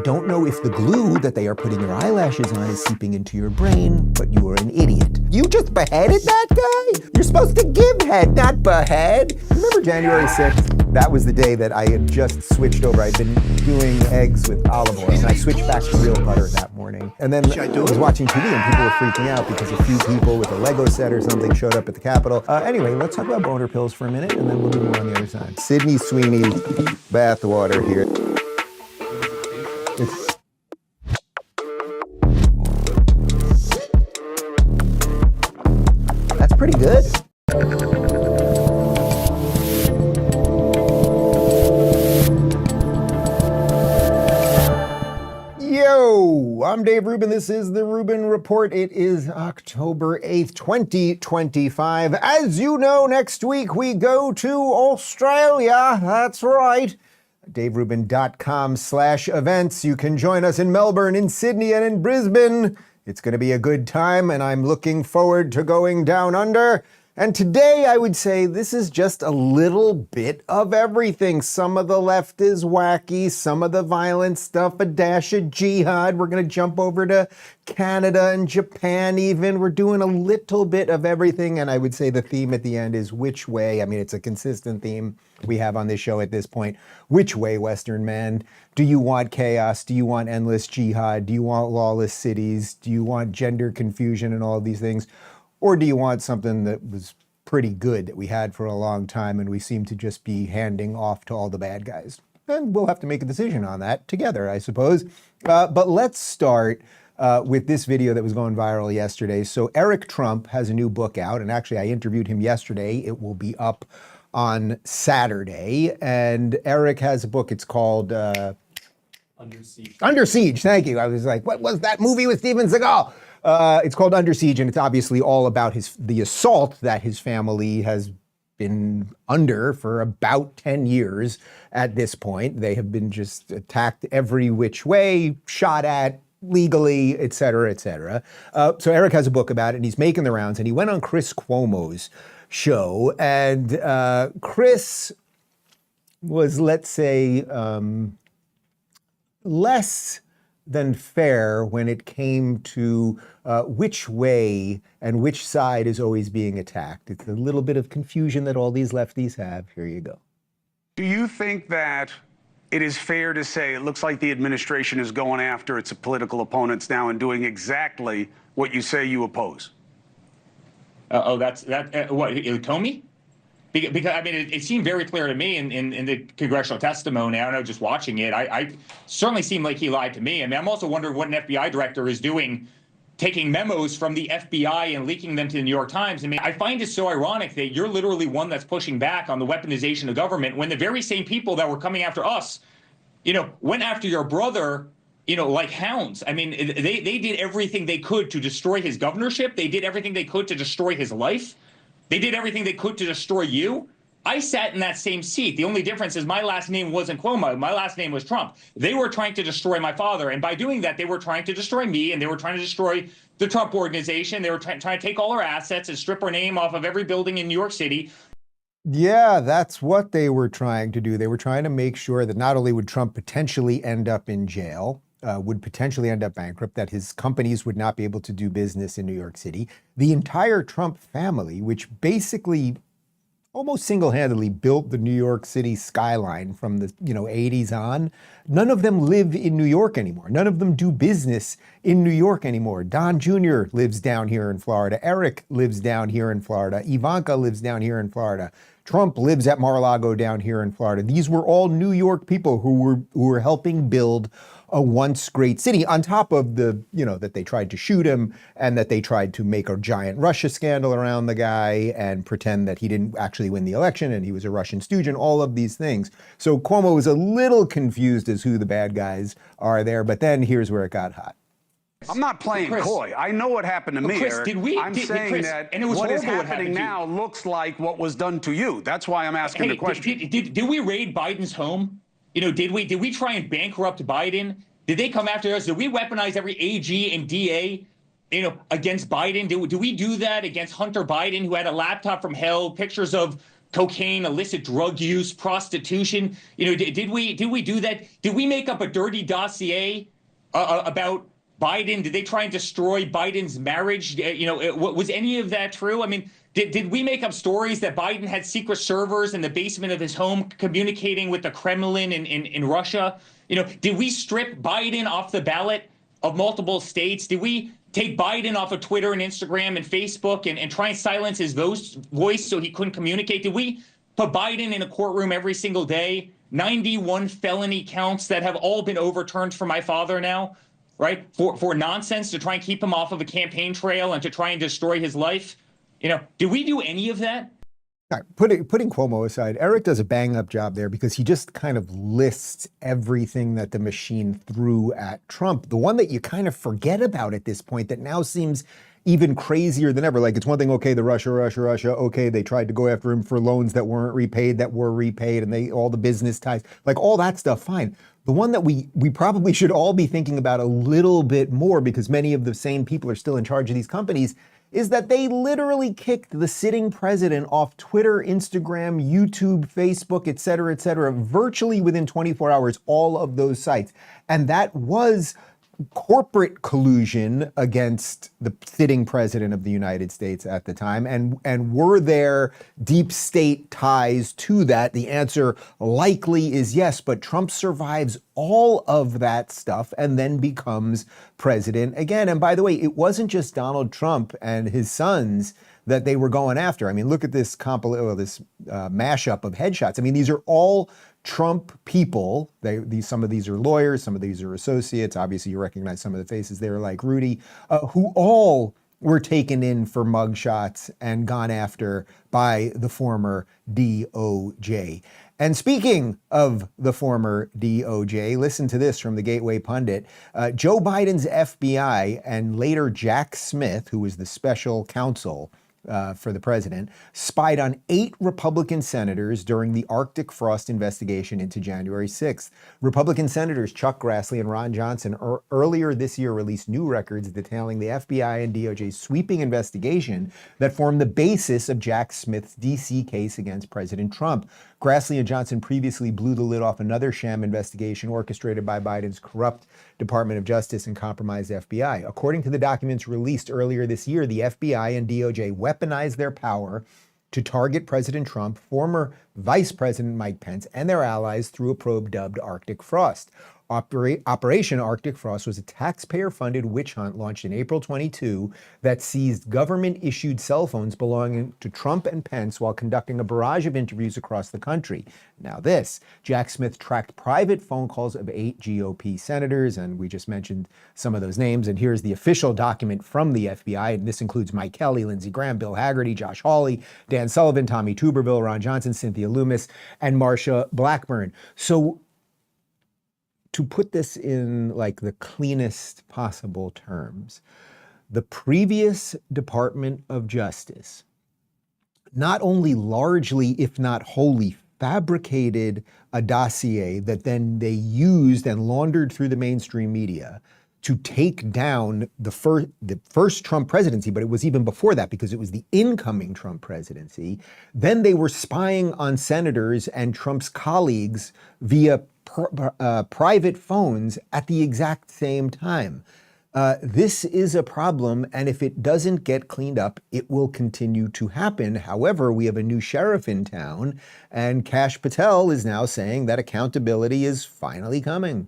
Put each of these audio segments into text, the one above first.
don't know if the glue that they are putting your eyelashes on is seeping into your brain, but you are an idiot. You just beheaded that guy? You're supposed to give head, not behead. Remember January 6th? That was the day that I had just switched over. I'd been doing eggs with olive oil, and I switched back to real butter that morning. And then I was watching TV, and people were freaking out because a few people with a Lego set or something showed up at the Capitol. Anyway, let's talk about boner pills for a minute, and then we'll move on the other side. Sydney Sweeney bath water here. That's pretty good. Yo, I'm Dave Rubin. This is the Rubin Report. It is October 8th, 2025. As you know, next week we go to Australia. That's right. DaveRubin.com/events. You can join us in Melbourne, in Sydney, and in Brisbane. It's going to be a good time, and I'm looking forward to going down under. And today, I would say this is just a little bit of everything. Some of the left is wacky, some of the violent stuff, a dash of jihad. We're going to jump over to Canada and Japan even. We're doing a little bit of everything, and I would say the theme at the end is which way. I mean, it's a consistent theme we have on this show at this point. Which way, Western man? Do you want chaos? Do you want endless jihad? Do you want lawless cities? Do you want gender confusion and all of these things? Or do you want something that was pretty good that we had for a long time and we seem to just be handing off to all the bad guys? And we'll have to make a decision on that together, I suppose. But let's start with this video that was going viral yesterday. So Eric Trump has a new book out, and actually I interviewed him yesterday. It will be up on Saturday. And Eric has a book. It's called Under Siege. Under Siege, thank you. I was like, what was that movie with Steven Seagal? It's called Under Siege, and it's obviously all about the assault that his family has been under for about 10 years at this point. They have been just attacked every which way, shot at legally, et cetera, et cetera. So Eric has a book about it, and he's making the rounds, and he went on Chris Cuomo's show, and Chris was, let's say, less than fair when it came to which way and which side is always being attacked. It's a little bit of confusion that all these lefties have. Here you go. Do you think that it is fair to say it looks like the administration is going after its political opponents now and doing exactly what you say you oppose? What, Comey? Because I mean, it seemed very clear to me in the congressional testimony. I don't know, just watching it, I certainly seemed like he lied to me. I mean, I'm also wondering what an FBI director is doing, taking memos from the FBI and leaking them to the New York Times. I mean, I find it so ironic that you're literally one that's pushing back on the weaponization of government when the very same people that were coming after us, went after your brother, like hounds. I mean, they did everything they could to destroy his governorship. They did everything they could to destroy his life. They did everything they could to destroy you. I sat in that same seat. The only difference is my last name wasn't Cuomo. My last name was Trump. They were trying to destroy my father. And by doing that, they were trying to destroy me, and they were trying to destroy the Trump organization. They were trying to take all our assets and strip our name off of every building in New York City. Yeah, that's what they were trying to do. They were trying to make sure that not only would Trump potentially end up in jail, would potentially end up bankrupt, that his companies would not be able to do business in New York City. The entire Trump family, which basically almost single-handedly built the New York City skyline from the 80s on, none of them live in New York anymore. None of them do business in New York anymore. Don Jr. lives down here in Florida. Eric lives down here in Florida. Ivanka lives down here in Florida. Trump lives at Mar-a-Lago down here in Florida. These were all New York people who were helping build a once great city, on top of the, that they tried to shoot him and that they tried to make a giant Russia scandal around the guy and pretend that he didn't actually win the election and he was a Russian stooge and all of these things. So Cuomo was a little confused as who the bad guys are there, but then here's where it got hot. I'm not playing coy. I know what happened to me, Chris, Eric. I'm saying that and what is happening now looks like what was done to you. That's why I'm asking the question. Did we raid Biden's home? Did we try and bankrupt Biden? Did they come after us? Did we weaponize every AG and DA, against Biden? Did we do that against Hunter Biden, who had a laptop from hell, pictures of cocaine, illicit drug use, prostitution. Did we do that? Did we make up a dirty dossier about Biden? Did they try and destroy Biden's marriage? Was any of that true? I mean, did we make up stories that Biden had secret servers in the basement of his home communicating with the Kremlin in Russia? Did we strip Biden off the ballot of multiple states? Did we take Biden off of Twitter and Instagram and Facebook and try and silence his voice so he couldn't communicate? Did we put Biden in a courtroom every single day? 91 felony counts that have all been overturned for my father now, right? For nonsense, to try and keep him off of a campaign trail and to try and destroy his life. Did we do any of that? All right, putting Cuomo aside, Eric does a bang-up job there because he just kind of lists everything that the machine threw at Trump. The one that you kind of forget about at this point that now seems even crazier than ever. Like, it's one thing, okay, the Russia, okay, they tried to go after him for loans that weren't repaid, that were repaid, and all the business ties, like all that stuff, fine. The one that we probably should all be thinking about a little bit more, because many of the same people are still in charge of these companies, is that they literally kicked the sitting president off Twitter, Instagram, YouTube, Facebook, et cetera, virtually within 24 hours, all of those sites. And that was corporate collusion against the sitting president of the United States at the time. And were there deep state ties to that? The answer likely is yes, but Trump survives all of that stuff and then becomes president again. And by the way, it wasn't just Donald Trump and his sons that they were going after. I mean, look at this mashup of headshots. I mean, these are all Trump people. Some of these are lawyers, some of these are associates. Obviously, you recognize some of the faces there, like Rudy, who all were taken in for mugshots and gone after by the former DOJ. And speaking of the former DOJ, listen to this from the Gateway Pundit. Joe Biden's FBI and later Jack Smith, who was the special counsel for the president, spied on 8 Republican senators during the Arctic frost investigation into January 6th. Republican senators Chuck Grassley and Ron Johnson earlier this year released new records detailing the FBI and DOJ's sweeping investigation that formed the basis of Jack Smith's D.C. case against President Trump. Grassley and Johnson previously blew the lid off another sham investigation orchestrated by Biden's corrupt Department of Justice and compromised FBI. According to the documents released earlier this year, the FBI and DOJ weaponized their power to target President Trump, former Vice President Mike Pence, and their allies through a probe dubbed Arctic Frost. Operation Arctic Frost was a taxpayer-funded witch hunt launched in April 22 that seized government-issued cell phones belonging to Trump and Pence while conducting a barrage of interviews across the country. Now this, Jack Smith tracked private phone calls of 8 GOP senators, and we just mentioned some of those names, and here's the official document from the FBI, and this includes Mike Kelly, Lindsey Graham, Bill Hagerty, Josh Hawley, Dan Sullivan, Tommy Tuberville, Ron Johnson, Cynthia Loomis, and Marsha Blackburn. So, to put this in like the cleanest possible terms, the previous Department of Justice not only largely, if not wholly, fabricated a dossier that then they used and laundered through the mainstream media to take down the first Trump presidency, but it was even before that because it was the incoming Trump presidency. Then they were spying on senators and Trump's colleagues via private phones at the exact same time. This is a problem, and if it doesn't get cleaned up, it will continue to happen. However, we have a new sheriff in town, and Kash Patel is now saying that accountability is finally coming.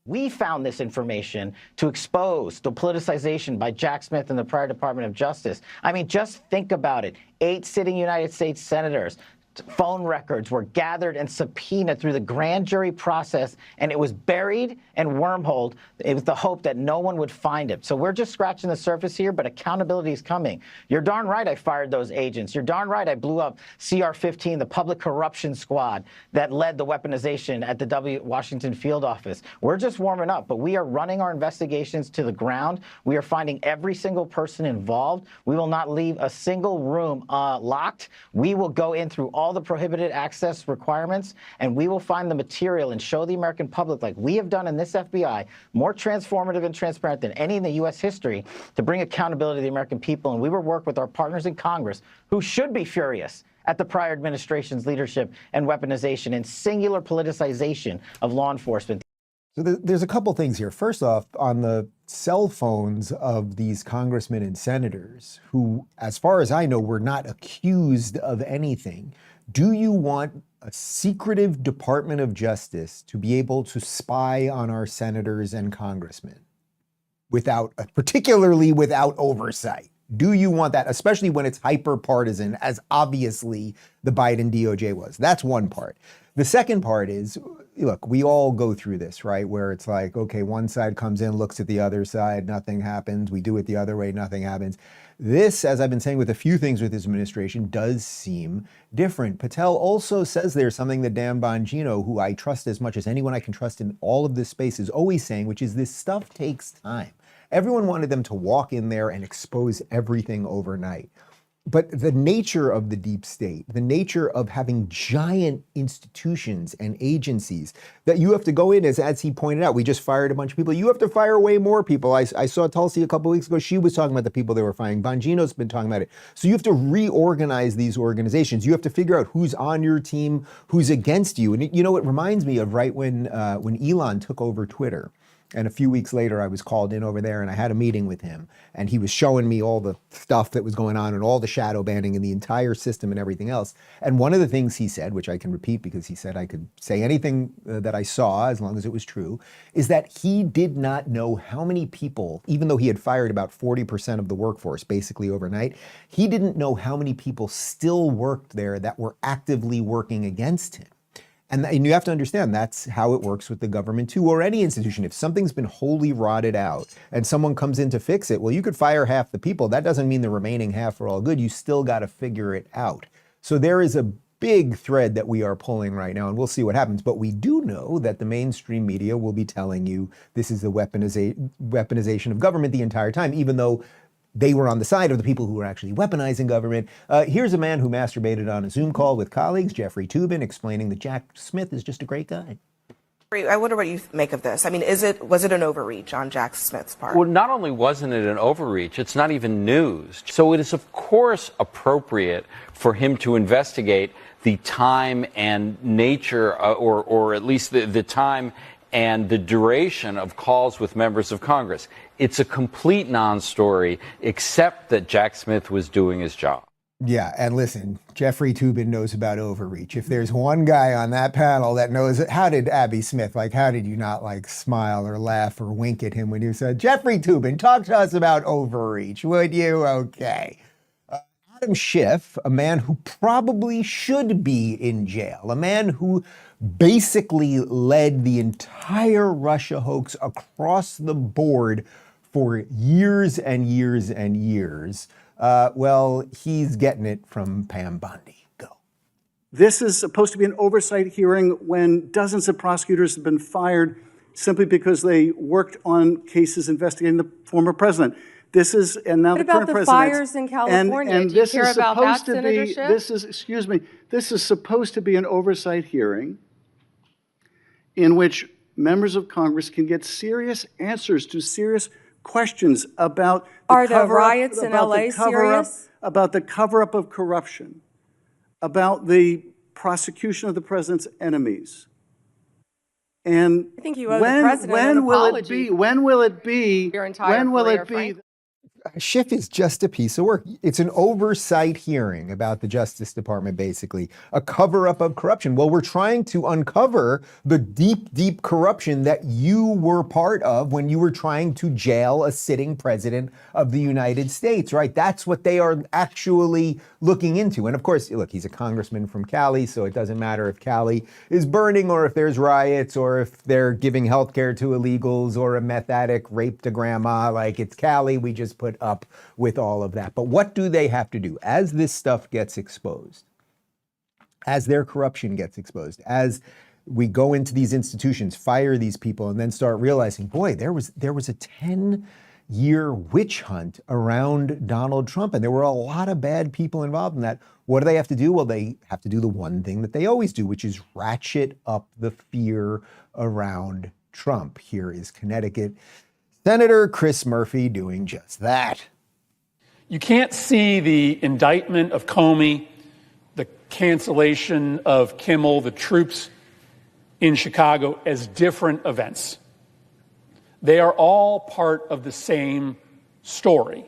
We found this information to expose the politicization by Jack Smith and the prior Department of Justice. I mean, just think about it. 8 sitting United States senators. Phone records were gathered and subpoenaed through the grand jury process, and it was buried and wormholed. It was the hope that no one would find it. So we're just scratching the surface here, but accountability is coming. You're darn right I fired those agents. You're darn right I blew up CR-15, the public corruption squad that led the weaponization at the Washington field office. We're just warming up, but we are running our investigations to the ground. We are finding every single person involved. We will not leave a single room locked. We will go in through all the prohibited access requirements, and we will find the material and show the American public, like we have done in this FBI, more transformative and transparent than any in the U.S. history, to bring accountability to the American people. And we will work with our partners in Congress, who should be furious at the prior administration's leadership and weaponization and singular politicization of law enforcement. So there's a couple things here. First off, on the cell phones of these congressmen and senators who, as far as I know, were not accused of anything, do you want a secretive Department of Justice to be able to spy on our senators and congressmen particularly without oversight? Do you want that, especially when it's hyper partisan, as obviously the Biden DOJ was? That's one part. The second part is, look, we all go through this, right? Where it's like, okay, one side comes in, looks at the other side, nothing happens. We do it the other way, nothing happens. This, as I've been saying with a few things with this administration, does seem different. Patel also says there's something that Dan Bongino, who I trust as much as anyone I can trust in all of this space, is always saying, which is this stuff takes time. Everyone wanted them to walk in there and expose everything overnight. But the nature of the deep state, the nature of having giant institutions and agencies that you have to go in, as he pointed out, we just fired a bunch of people. You have to fire way more people. I saw Tulsi a couple of weeks ago. She was talking about the people they were firing. Bongino's been talking about it. So you have to reorganize these organizations. You have to figure out who's on your team, who's against you. And you know, it reminds me of right when Elon took over Twitter. And a few weeks later, I was called in over there and I had a meeting with him. And he was showing me all the stuff that was going on and all the shadow banning and the entire system and everything else. And one of the things he said, which I can repeat because he said I could say anything that I saw as long as it was true, is that he did not know how many people, even though he had fired about 40% of the workforce basically overnight, he didn't know how many people still worked there that were actively working against him. And you have to understand that's how it works with the government too, or any institution. If something's been wholly rotted out and someone comes in to fix it, well, you could fire half the people. That doesn't mean the remaining half are all good. You still got to figure it out. So there is a big thread that we are pulling right now, and we'll see what happens. But we do know that the mainstream media will be telling you this is the weaponization of government the entire time, even though they were on the side of the people who were actually weaponizing government. Here's a man who masturbated on a Zoom call with colleagues, Jeffrey Toobin, explaining that Jack Smith is just a great guy. I wonder what you make of this. I mean, was it an overreach on Jack Smith's part? Well, not only wasn't it an overreach, it's not even news. So it is, of course, appropriate for him to investigate the time and nature, or at least the time and the duration of calls with members of Congress. It's a complete non-story, except that Jack Smith was doing his job. Yeah, and listen, Jeffrey Toobin knows about overreach. If there's one guy on that panel that knows it, how did Abby Smith, how did you not smile or laugh or wink at him when you said, Jeffrey Toobin, talk to us about overreach, would you? Okay. Adam Schiff, a man who probably should be in jail, a man who basically led the entire Russia hoax across the board for years and years and years. Well, he's getting it from Pam Bondi. Go. This is supposed to be an oversight hearing when dozens of prosecutors have been fired simply because they worked on cases investigating the former president. This is, and now what the about current the president. fires in California? And Do you this care is about that, supposed to Senator be, Schiff? this is supposed to be an oversight hearing in which members of Congress can get serious answers to serious questions about Are the riots in LA serious? About the cover-up of corruption, about the prosecution of the president's enemies. And I think you owe the president an apology. When will it be? Your entire career, Frank. Schiff is just a piece of work. It's an oversight hearing about the Justice Department, basically, a cover-up of corruption. Well, we're trying to uncover the deep, deep corruption that you were part of when you were trying to jail a sitting president of the United States, right? That's what they are actually looking into. And of course, look, he's a congressman from Cali, so it doesn't matter if Cali is burning or if there's riots or if they're giving health care to illegals or a meth addict raped a grandma. It's Cali, we just put up with all of that. But what do they have to do as this stuff gets exposed, as their corruption gets exposed, as we go into these institutions, fire these people, and then start realizing, boy, there was a 10 year witch hunt around Donald Trump. And there were a lot of bad people involved in that. What do they have to do? Well, they have to do the one thing that they always do, which is ratchet up the fear around Trump. Here is Connecticut Senator Chris Murphy doing just that. You can't see the indictment of Comey, the cancellation of Kimmel, the troops in Chicago as different events. They are all part of the same story.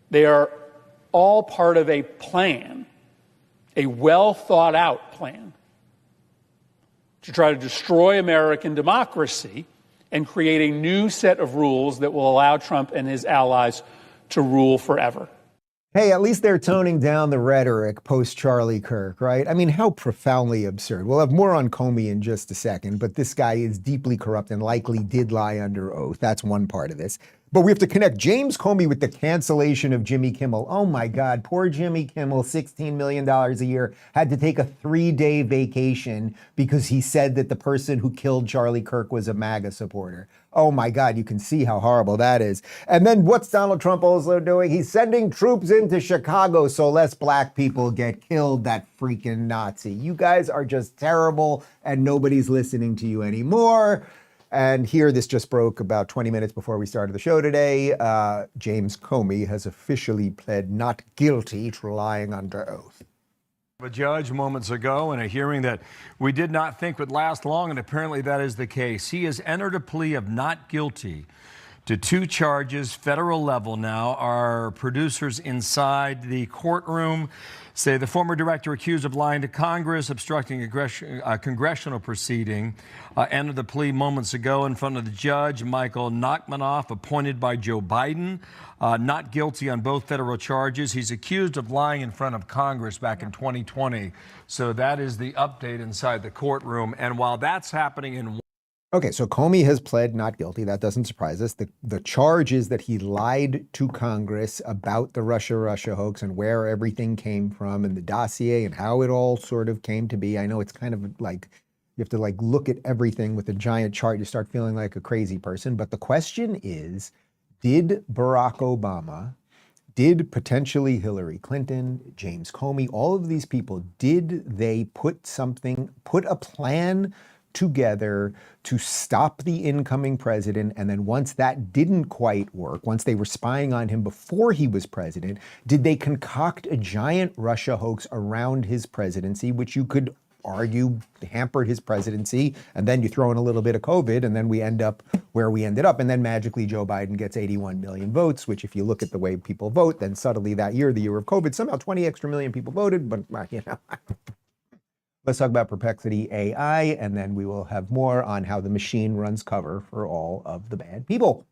They are all part of a plan, a well thought out plan to try to destroy American democracy and create a new set of rules that will allow Trump and his allies to rule forever. Hey, at least they're toning down the rhetoric post-Charlie Kirk, right? I mean, how profoundly absurd. We'll have more on Comey in just a second, but this guy is deeply corrupt and likely did lie under oath. That's one part of this. But we have to connect James Comey with the cancellation of Jimmy Kimmel. Oh my God, poor Jimmy Kimmel, $16 million a year, had to take a 3-day vacation because he said that the person who killed Charlie Kirk was a MAGA supporter. Oh my God, you can see how horrible that is. And then what's Donald Trump also doing? He's sending troops into Chicago so less black people get killed, that freaking Nazi. You guys are just terrible and nobody's listening to you anymore. And here, this just broke about 20 minutes before we started the show today. James Comey has officially pled not guilty to lying under oath. A judge moments ago in a hearing that we did not think would last long, and apparently that is the case. He has entered a plea of not guilty to 2 charges, federal level now. Our producers inside the courtroom say the former director accused of lying to Congress, obstructing a congressional proceeding, entered the plea moments ago in front of the judge, Michael Nachmanoff, appointed by Joe Biden. Not guilty on both federal charges. He's accused of lying in front of Congress back in 2020. So that is the update inside the courtroom. And while that's happening in... Okay, so Comey has pled not guilty. That doesn't surprise us. The charge is that he lied to Congress about the Russia hoax and where everything came from and the dossier and how it all sort of came to be. I know it's kind of like you have to like look at everything with a giant chart. You start feeling like a crazy person. But the question is, did Barack Obama, did potentially Hillary Clinton, James Comey, all of these people, did they put a plan together to stop the incoming president? And then once that didn't quite work, once they were spying on him before he was president, did they concoct a giant Russia hoax around his presidency, which you could argue hampered his presidency? And then you throw in a little bit of COVID and then we end up where we ended up. And then magically Joe Biden gets 81 million votes, which if you look at the way people vote, then suddenly that year, the year of COVID, somehow 20 extra million people voted, but you know. Let's talk about Perplexity AI, and then we will have more on how the machine runs cover for all of the bad people.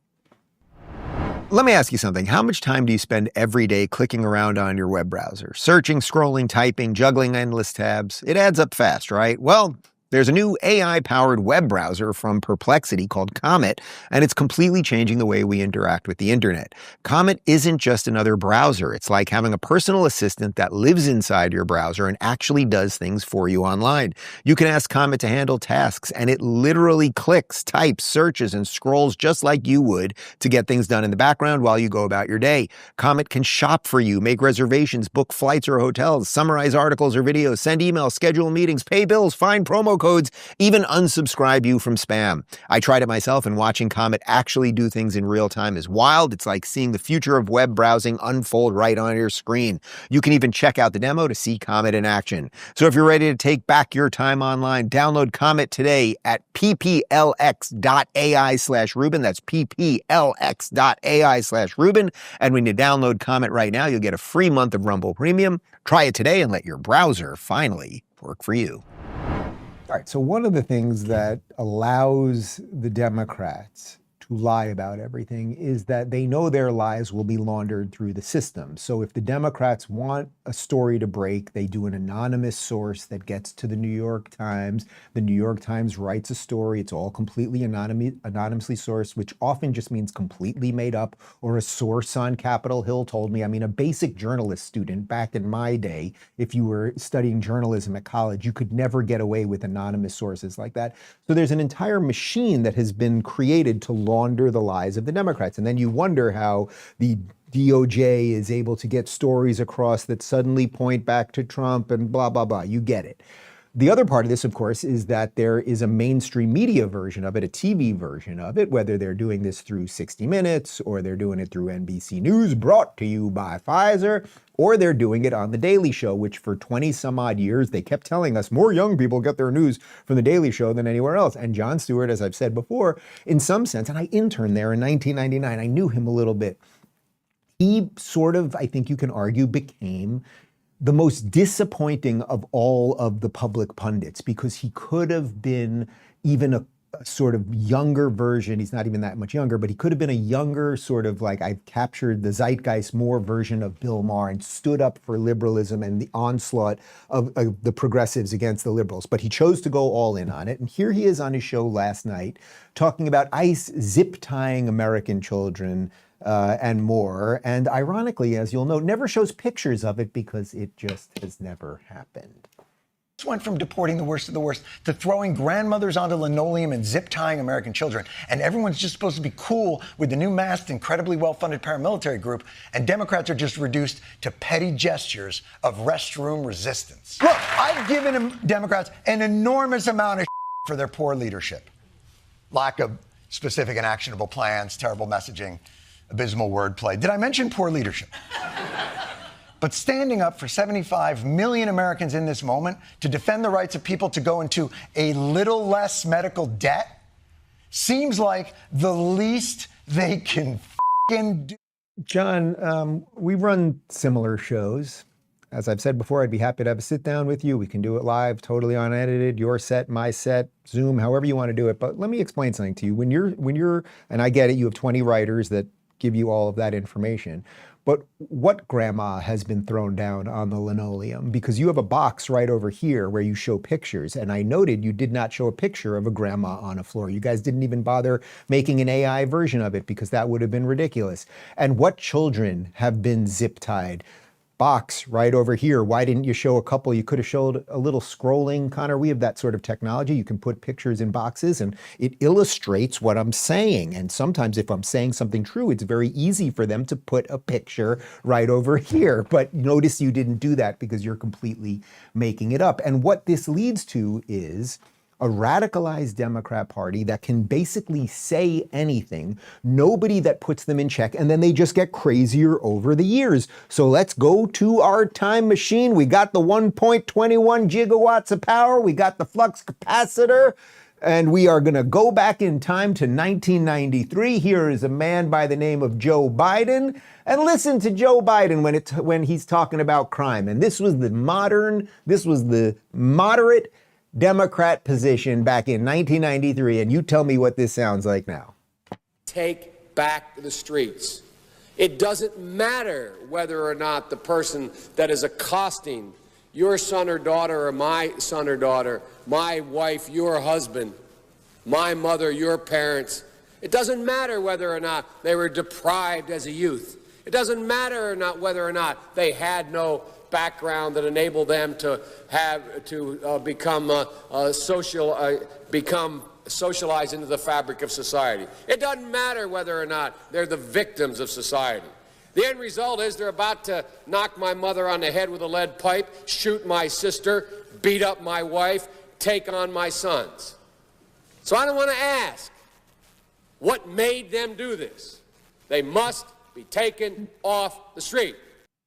Let me ask you something. How much time do you spend every day clicking around on your web browser? Searching, scrolling, typing, juggling endless tabs? It adds up fast, right? Well, there's a new AI-powered web browser from Perplexity called Comet, and it's completely changing the way we interact with the internet. Comet isn't just another browser. It's like having a personal assistant that lives inside your browser and actually does things for you online. You can ask Comet to handle tasks, and it literally clicks, types, searches, and scrolls just like you would to get things done in the background while you go about your day. Comet can shop for you, make reservations, book flights or hotels, summarize articles or videos, send emails, schedule meetings, pay bills, find promo codes, even unsubscribe you from spam. I tried it myself, and watching Comet actually do things in real time is wild. It's like seeing the future of web browsing unfold right on your screen. You can even check out the demo to see Comet in action. So if you're ready to take back your time online, download Comet today at pplx.ai/Rubin. That's pplx.ai/Rubin. And when you download Comet right now, you'll get a free month of Rumble Premium. Try it today and let your browser finally work for you. All right, so one of the things that allows the Democrats to lie about everything is that they know their lies will be laundered through the system. So if the Democrats want a story to break, they do an anonymous source that gets to the New York Times. The New York Times writes a story. It's all completely anonymously sourced, which often just means completely made up, or a source on Capitol Hill told me. I mean, a basic journalist student back in my day, if you were studying journalism at college, you could never get away with anonymous sources like that. So there's an entire machine that has been created to launder the lies of the Democrats. And then you wonder how the DOJ is able to get stories across that suddenly point back to Trump and blah, blah, blah. You get it. The other part of this, of course, is that there is a mainstream media version of it, a TV version of it, whether they're doing this through 60 Minutes or they're doing it through NBC News, brought to you by Pfizer, or they're doing it on The Daily Show, which for 20 some odd years, they kept telling us more young people get their news from The Daily Show than anywhere else. And Jon Stewart, as I've said before, in some sense, and I interned there in 1999, I knew him a little bit. He sort of, I think you can argue, became the most disappointing of all of the public pundits, because he could have been even a sort of younger version. He's not even that much younger, but he could have been a younger sort of like, I've captured the zeitgeist more version of Bill Maher and stood up for liberalism and the onslaught of the progressives against the liberals. But he chose to go all in on it. And here he is on his show last night talking about ICE zip tying American children and more. And ironically, as you'll note, never shows pictures of it because it just has never happened. This went from deporting the worst of the worst to throwing grandmothers onto linoleum and zip tying American children. And everyone's just supposed to be cool with the new masked, incredibly well-funded paramilitary group. And Democrats are just reduced to petty gestures of restroom resistance. Look, I've given Democrats an enormous amount of for their poor leadership. Lack of specific and actionable plans, terrible messaging, abysmal wordplay. Did I mention poor leadership? But standing up for 75 million Americans in this moment to defend the rights of people to go into a little less medical debt seems like the least they can f***ing do. John, we run similar shows. As I've said before, I'd be happy to have a sit down with you. We can do it live, totally unedited, your set, my set, Zoom, however you want to do it. But let me explain something to you. When you're, and I get it, you have 20 writers that give you all of that information. But what grandma has been thrown down on the linoleum? Because you have a box right over here where you show pictures. And I noted you did not show a picture of a grandma on a floor. You guys didn't even bother making an AI version of it because that would have been ridiculous. And what children have been zip tied? Box right over here. Why didn't you show a couple? You could have showed a little scrolling, Connor. We have that sort of technology. You can put pictures in boxes and it illustrates what I'm saying. And sometimes if I'm saying something true, it's very easy for them to put a picture right over here. But notice you didn't do that because you're completely making it up. And what this leads to is a radicalized Democrat Party that can basically say anything, nobody that puts them in check, and then they just get crazier over the years. So let's go to our time machine. We got the 1.21 gigawatts of power. We got the flux capacitor. And we are going to go back in time to 1993. Here is a man by the name of Joe Biden. And listen to Joe Biden when he's talking about crime. And this was the moderate Democrat position back in 1993, and you tell me what this sounds like now. Take back the streets. It doesn't matter whether or not the person that is accosting your son or daughter or my son or daughter, my wife, your husband, my mother, your parents. It doesn't matter whether or not they were deprived as a youth. It doesn't matter or not whether or not they had no background that enabled them to become socialized into the fabric of society. It doesn't matter whether or not they're the victims of society. The end result is they're about to knock my mother on the head with a lead pipe, shoot my sister, beat up my wife, take on my sons. So I don't want to ask what made them do this. They must be taken off the street.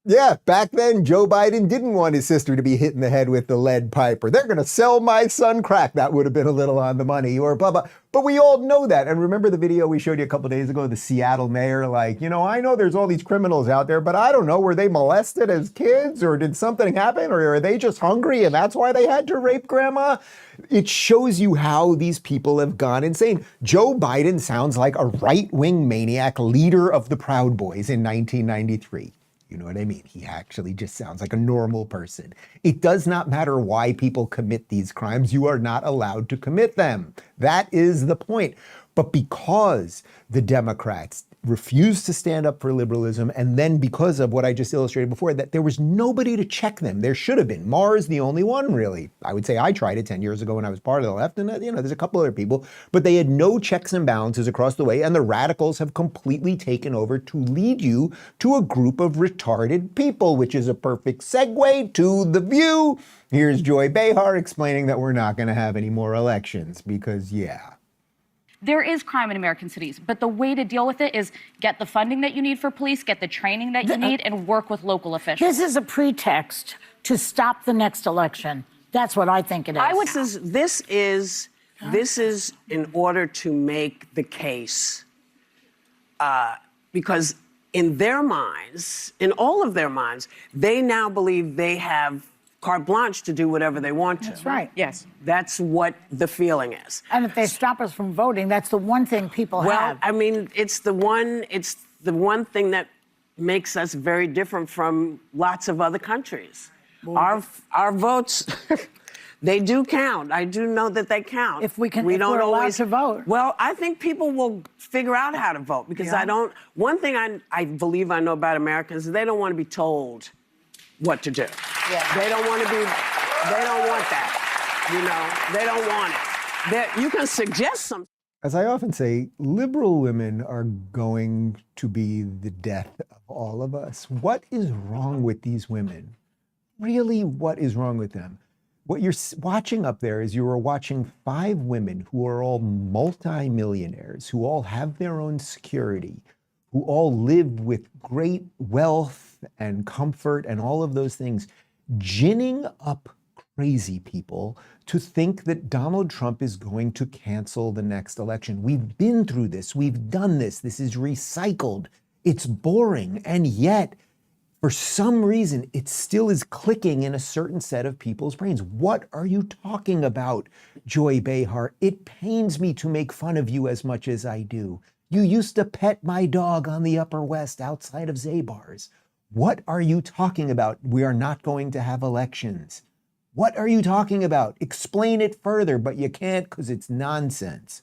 Yeah, back then, Joe Biden didn't want his sister to be hit in the head with the lead pipe, or they're going to sell my son crack. That would have been a little on the money, or blah, blah. But we all know that. And remember the video we showed you a couple days ago, the Seattle mayor, like, you know, I know there's all these criminals out there, but I don't know, were they molested as kids, or did something happen, or are they just hungry and that's why they had to rape grandma? It shows you how these people have gone insane. Joe Biden sounds like a right-wing maniac leader of the Proud Boys in 1993. You know what I mean? He actually just sounds like a normal person. It does not matter why people commit these crimes. You are not allowed to commit them. That is the point. But because the Democrats refused to stand up for liberalism, and then because of what I just illustrated before, that there was nobody to check them. There should have been. Maher's the only one, really. I would say I tried it 10 years ago when I was part of the left, and there's a couple other people, but they had no checks and balances across the way, and the radicals have completely taken over to lead you to a group of retarded people, which is a perfect segue to The View. Here's Joy Behar explaining that we're not going to have any more elections because, yeah. There is crime in American cities, but the way to deal with it is get the funding that you need for police, get the training that you need, and work with local officials. This is a pretext to stop the next election. That's what I think it is. This is in order to make the case, because in their minds, in all of their minds, they now believe they have carte blanche to do whatever they want to. That's right. Yes. That's what the feeling is. And if they stop us from voting, that's the one thing people have. Well, I mean, it's the one thing that makes us very different from lots of other countries. Our votes, they do count. I do know that they count. If we're allowed to vote. Well, I think people will figure out how to vote because one thing I believe I know about Americans is they don't want to be told what to do. Yeah. They don't want that. They don't want it. You can suggest some. As I often say, liberal women are going to be the death of all of us. What is wrong with these women? Really, what is wrong with them? What you're watching up there is you are watching 5 women who are all multimillionaires, who all have their own security, who all live with great wealth and comfort and all of those things, ginning up crazy people to think that Donald Trump is going to cancel the next election. We've been through this. We've done this. This is recycled. It's boring. And yet, for some reason, it still is clicking in a certain set of people's brains. What are you talking about, Joy Behar? It pains me to make fun of you as much as I do. You used to pet my dog on the Upper West outside of Zabar's. What are you talking about? We are not going to have elections. What are you talking about? Explain it further, but you can't because it's nonsense.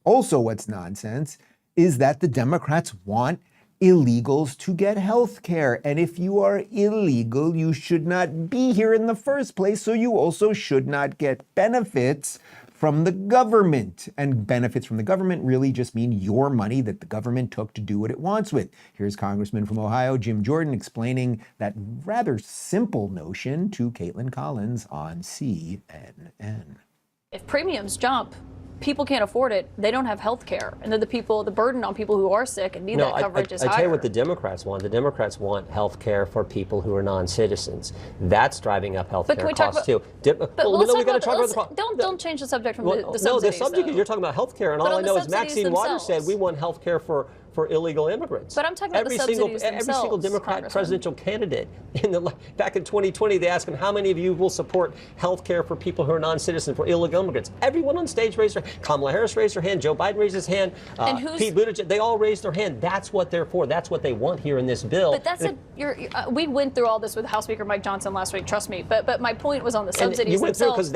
Also, what's nonsense is that the Democrats want illegals to get health care. And if you are illegal, you should not be here in the first place. So you also should not get benefits from the government. And benefits from the government really just mean your money that the government took to do what it wants with. Here's Congressman from Ohio, Jim Jordan, explaining that rather simple notion to Kaitlan Collins on CNN. If premiums jump, people can't afford it. They don't have health care. And then the burden on people who are sick and need that coverage is higher. I tell you what the Democrats want. The Democrats want health care for people who are non-citizens. That's driving up health care costs too. Don't change the subject from the subsidies. No, the subject is you're talking about health care, and all I know is Maxine Waters said we want health care for illegal immigrants. But I'm talking about the subsidies themselves. Every single Democrat presidential candidate back in 2020, they asked him, how many of you will support health care for people who are non-citizens, for illegal immigrants? Everyone on stage raised their hand. Kamala Harris raised her hand. Joe Biden raised his hand. Pete Buttigieg, they all raised their hand. That's what they're for. That's what they want here in this bill. But that's we went through all this with House Speaker Mike Johnson last week, trust me. But my point was on the subsidies themselves. You went through because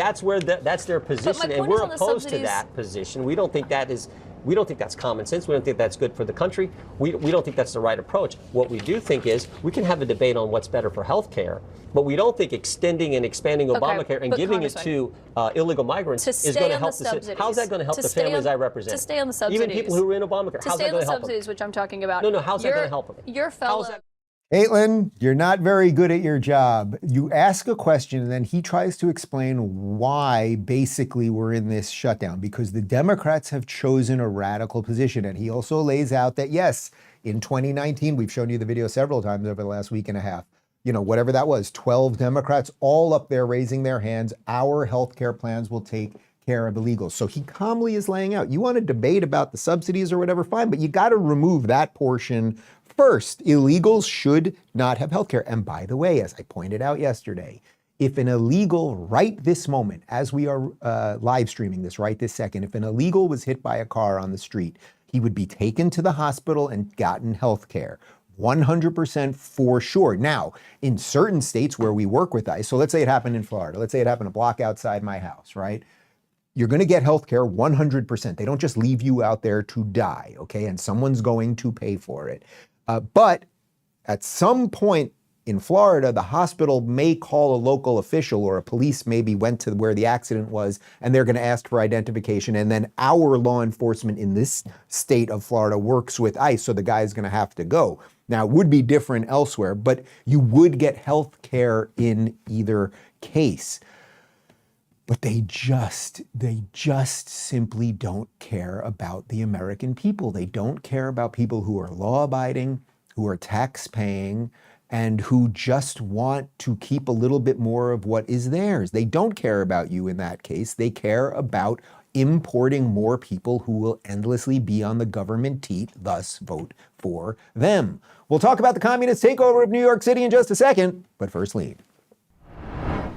that's their position, and we're opposed to that position. We don't think that is. We don't think that's common sense. We don't think that's good for the country. We don't think that's the right approach. What we do think is we can have a debate on what's better for health care, but we don't think extending and expanding Obamacare and giving it to illegal migrants is going to help the citizens. How's that going to help the families I represent? To stay on the subsidies. Even people who are in Obamacare. How's that going to help them? To stay on the subsidies, which I'm talking about. No, how's that going to help them? Your fellow... Kaitlan, you're not very good at your job. You ask a question and then he tries to explain why basically we're in this shutdown, because the Democrats have chosen a radical position. And he also lays out that, yes, in 2019, we've shown you the video several times over the last week and a half, whatever that was, 12 Democrats all up there raising their hands. Our healthcare plans will take care of illegals. So he calmly is laying out, you want to debate about the subsidies or whatever, fine, but you got to remove that portion first. Illegals should not have health care. And by the way, as I pointed out yesterday, if an illegal right this moment, as we are live streaming this right this second, if an illegal was hit by a car on the street, he would be taken to the hospital and gotten health care. 100% for sure. Now, in certain states where we work with ICE, so let's say it happened in Florida, let's say it happened a block outside my house, right? You're going to get health care 100%. They don't just leave you out there to die, okay? And someone's going to pay for it. But at some point in Florida, the hospital may call a local official, or a police maybe went to where the accident was, and they're going to ask for identification. And then our law enforcement in this state of Florida works with ICE, so the guy's going to have to go. Now, it would be different elsewhere, but you would get health care in either case. But they just simply don't care about the American people. They don't care about people who are law-abiding, who are tax-paying, and who just want to keep a little bit more of what is theirs. They don't care about you in that case. They care about importing more people who will endlessly be on the government teat, thus vote for them. We'll talk about the communist takeover of New York City in just a second, but first, lead.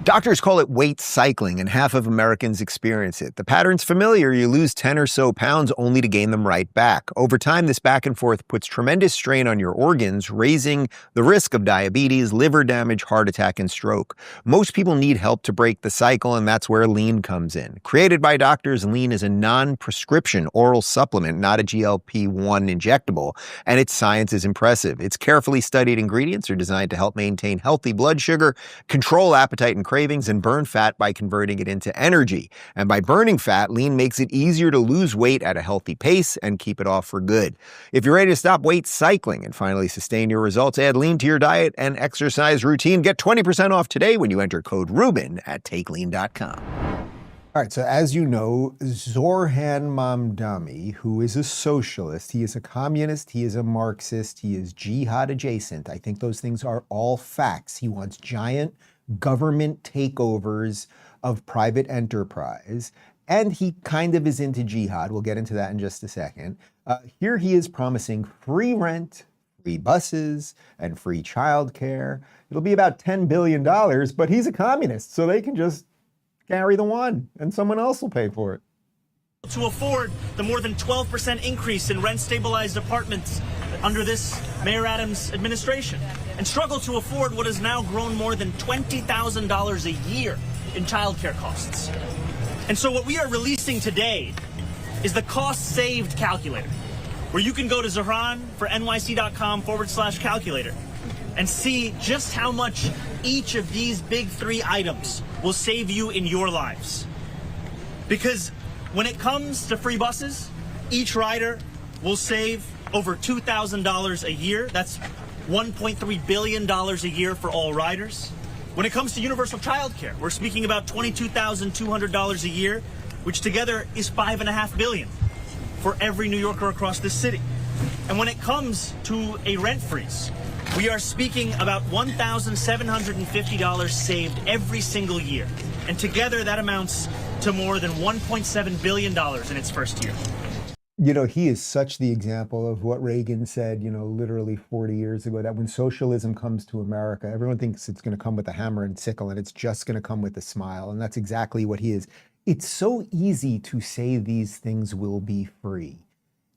Doctors call it weight cycling, and half of Americans experience it. The pattern's familiar. You lose 10 or so pounds only to gain them right back. Over time, this back and forth puts tremendous strain on your organs, raising the risk of diabetes, liver damage, heart attack, and stroke. Most people need help to break the cycle, and that's where Lean comes in. Created by doctors, Lean is a non-prescription oral supplement, not a GLP-1 injectable, and its science is impressive. Its carefully studied ingredients are designed to help maintain healthy blood sugar, control appetite and cravings, and burn fat by converting it into energy. And by burning fat, Lean makes it easier to lose weight at a healthy pace and keep it off for good. If you're ready to stop weight cycling and finally sustain your results, add Lean to your diet and exercise routine. Get 20% off today when you enter code Rubin at takelean.com. All right, so as you know, Zohran Mamdani, who is a socialist, he is a communist, he is a Marxist, he is jihad adjacent. I think those things are all facts. He wants giant government takeovers of private enterprise, and he kind of is into jihad. We'll get into that in just a second. Here he is promising free rent, free buses, and free childcare. It'll be about $10 billion, but he's a communist, so they can just carry the one, and someone else will pay for it. To afford the more than 12% increase in rent-stabilized apartments under this Mayor Adams administration, and struggle to afford what has now grown more than $20,000 a year in childcare costs. And so what we are releasing today is the cost saved calculator, where you can go to Zohran for nyc.com/calculator and see just how much each of these big three items will save you in your lives. Because when it comes to free buses, each rider will save over $2,000 a year. That's $1.3 billion a year for all riders. When it comes to universal childcare, we're speaking about $22,200 a year, which together is $5.5 billion for every New Yorker across this city. And when it comes to a rent freeze, we are speaking about $1,750 saved every single year. And together that amounts to more than $1.7 billion in its first year. You know, he is such the example of what Reagan said, you know, literally 40 years ago, that when socialism comes to America, everyone thinks it's going to come with a hammer and sickle, and it's just going to come with a smile. And that's exactly what he is. It's so easy to say these things will be free.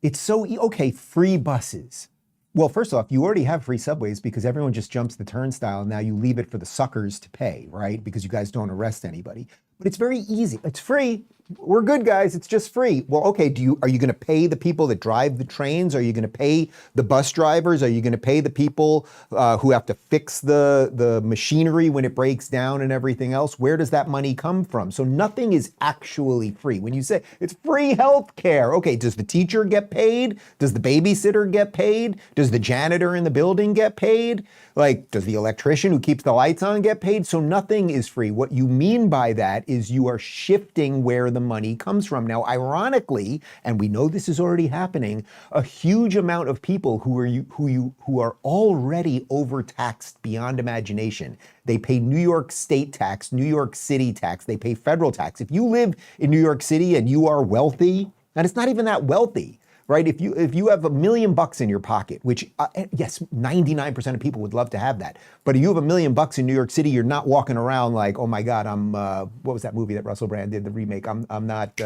It's so, okay, free buses. Well, first off, you already have free subways because everyone just jumps the turnstile, and now you leave it for the suckers to pay, right? Because you guys don't arrest anybody. But it's very easy. It's free. We're good, guys. It's just free. Well, okay, are you going to pay the people that drive the trains? Are you going to pay the bus drivers? Are you going to pay the people who have to fix the machinery when it breaks down and everything else? Where does that money come from? So nothing is actually free. When you say it's free health care, okay, does the teacher get paid? Does the babysitter get paid? Does the janitor in the building get paid? Like, does the electrician who keeps the lights on get paid? So nothing is free. What you mean by that is you are shifting where the money comes from. Now, ironically, and we know this is already happening, a huge amount of people who are already overtaxed beyond imagination. They pay New York state tax, New York City tax, they pay federal tax. If you live in New York City and you are wealthy, and it's not even that wealthy, right? If you have $1 million in your pocket, which yes, 99% of people would love to have that. But if you have $1 million in New York City, you're not walking around like, oh my God, I'm what was that movie that Russell Brand did, the remake? I'm not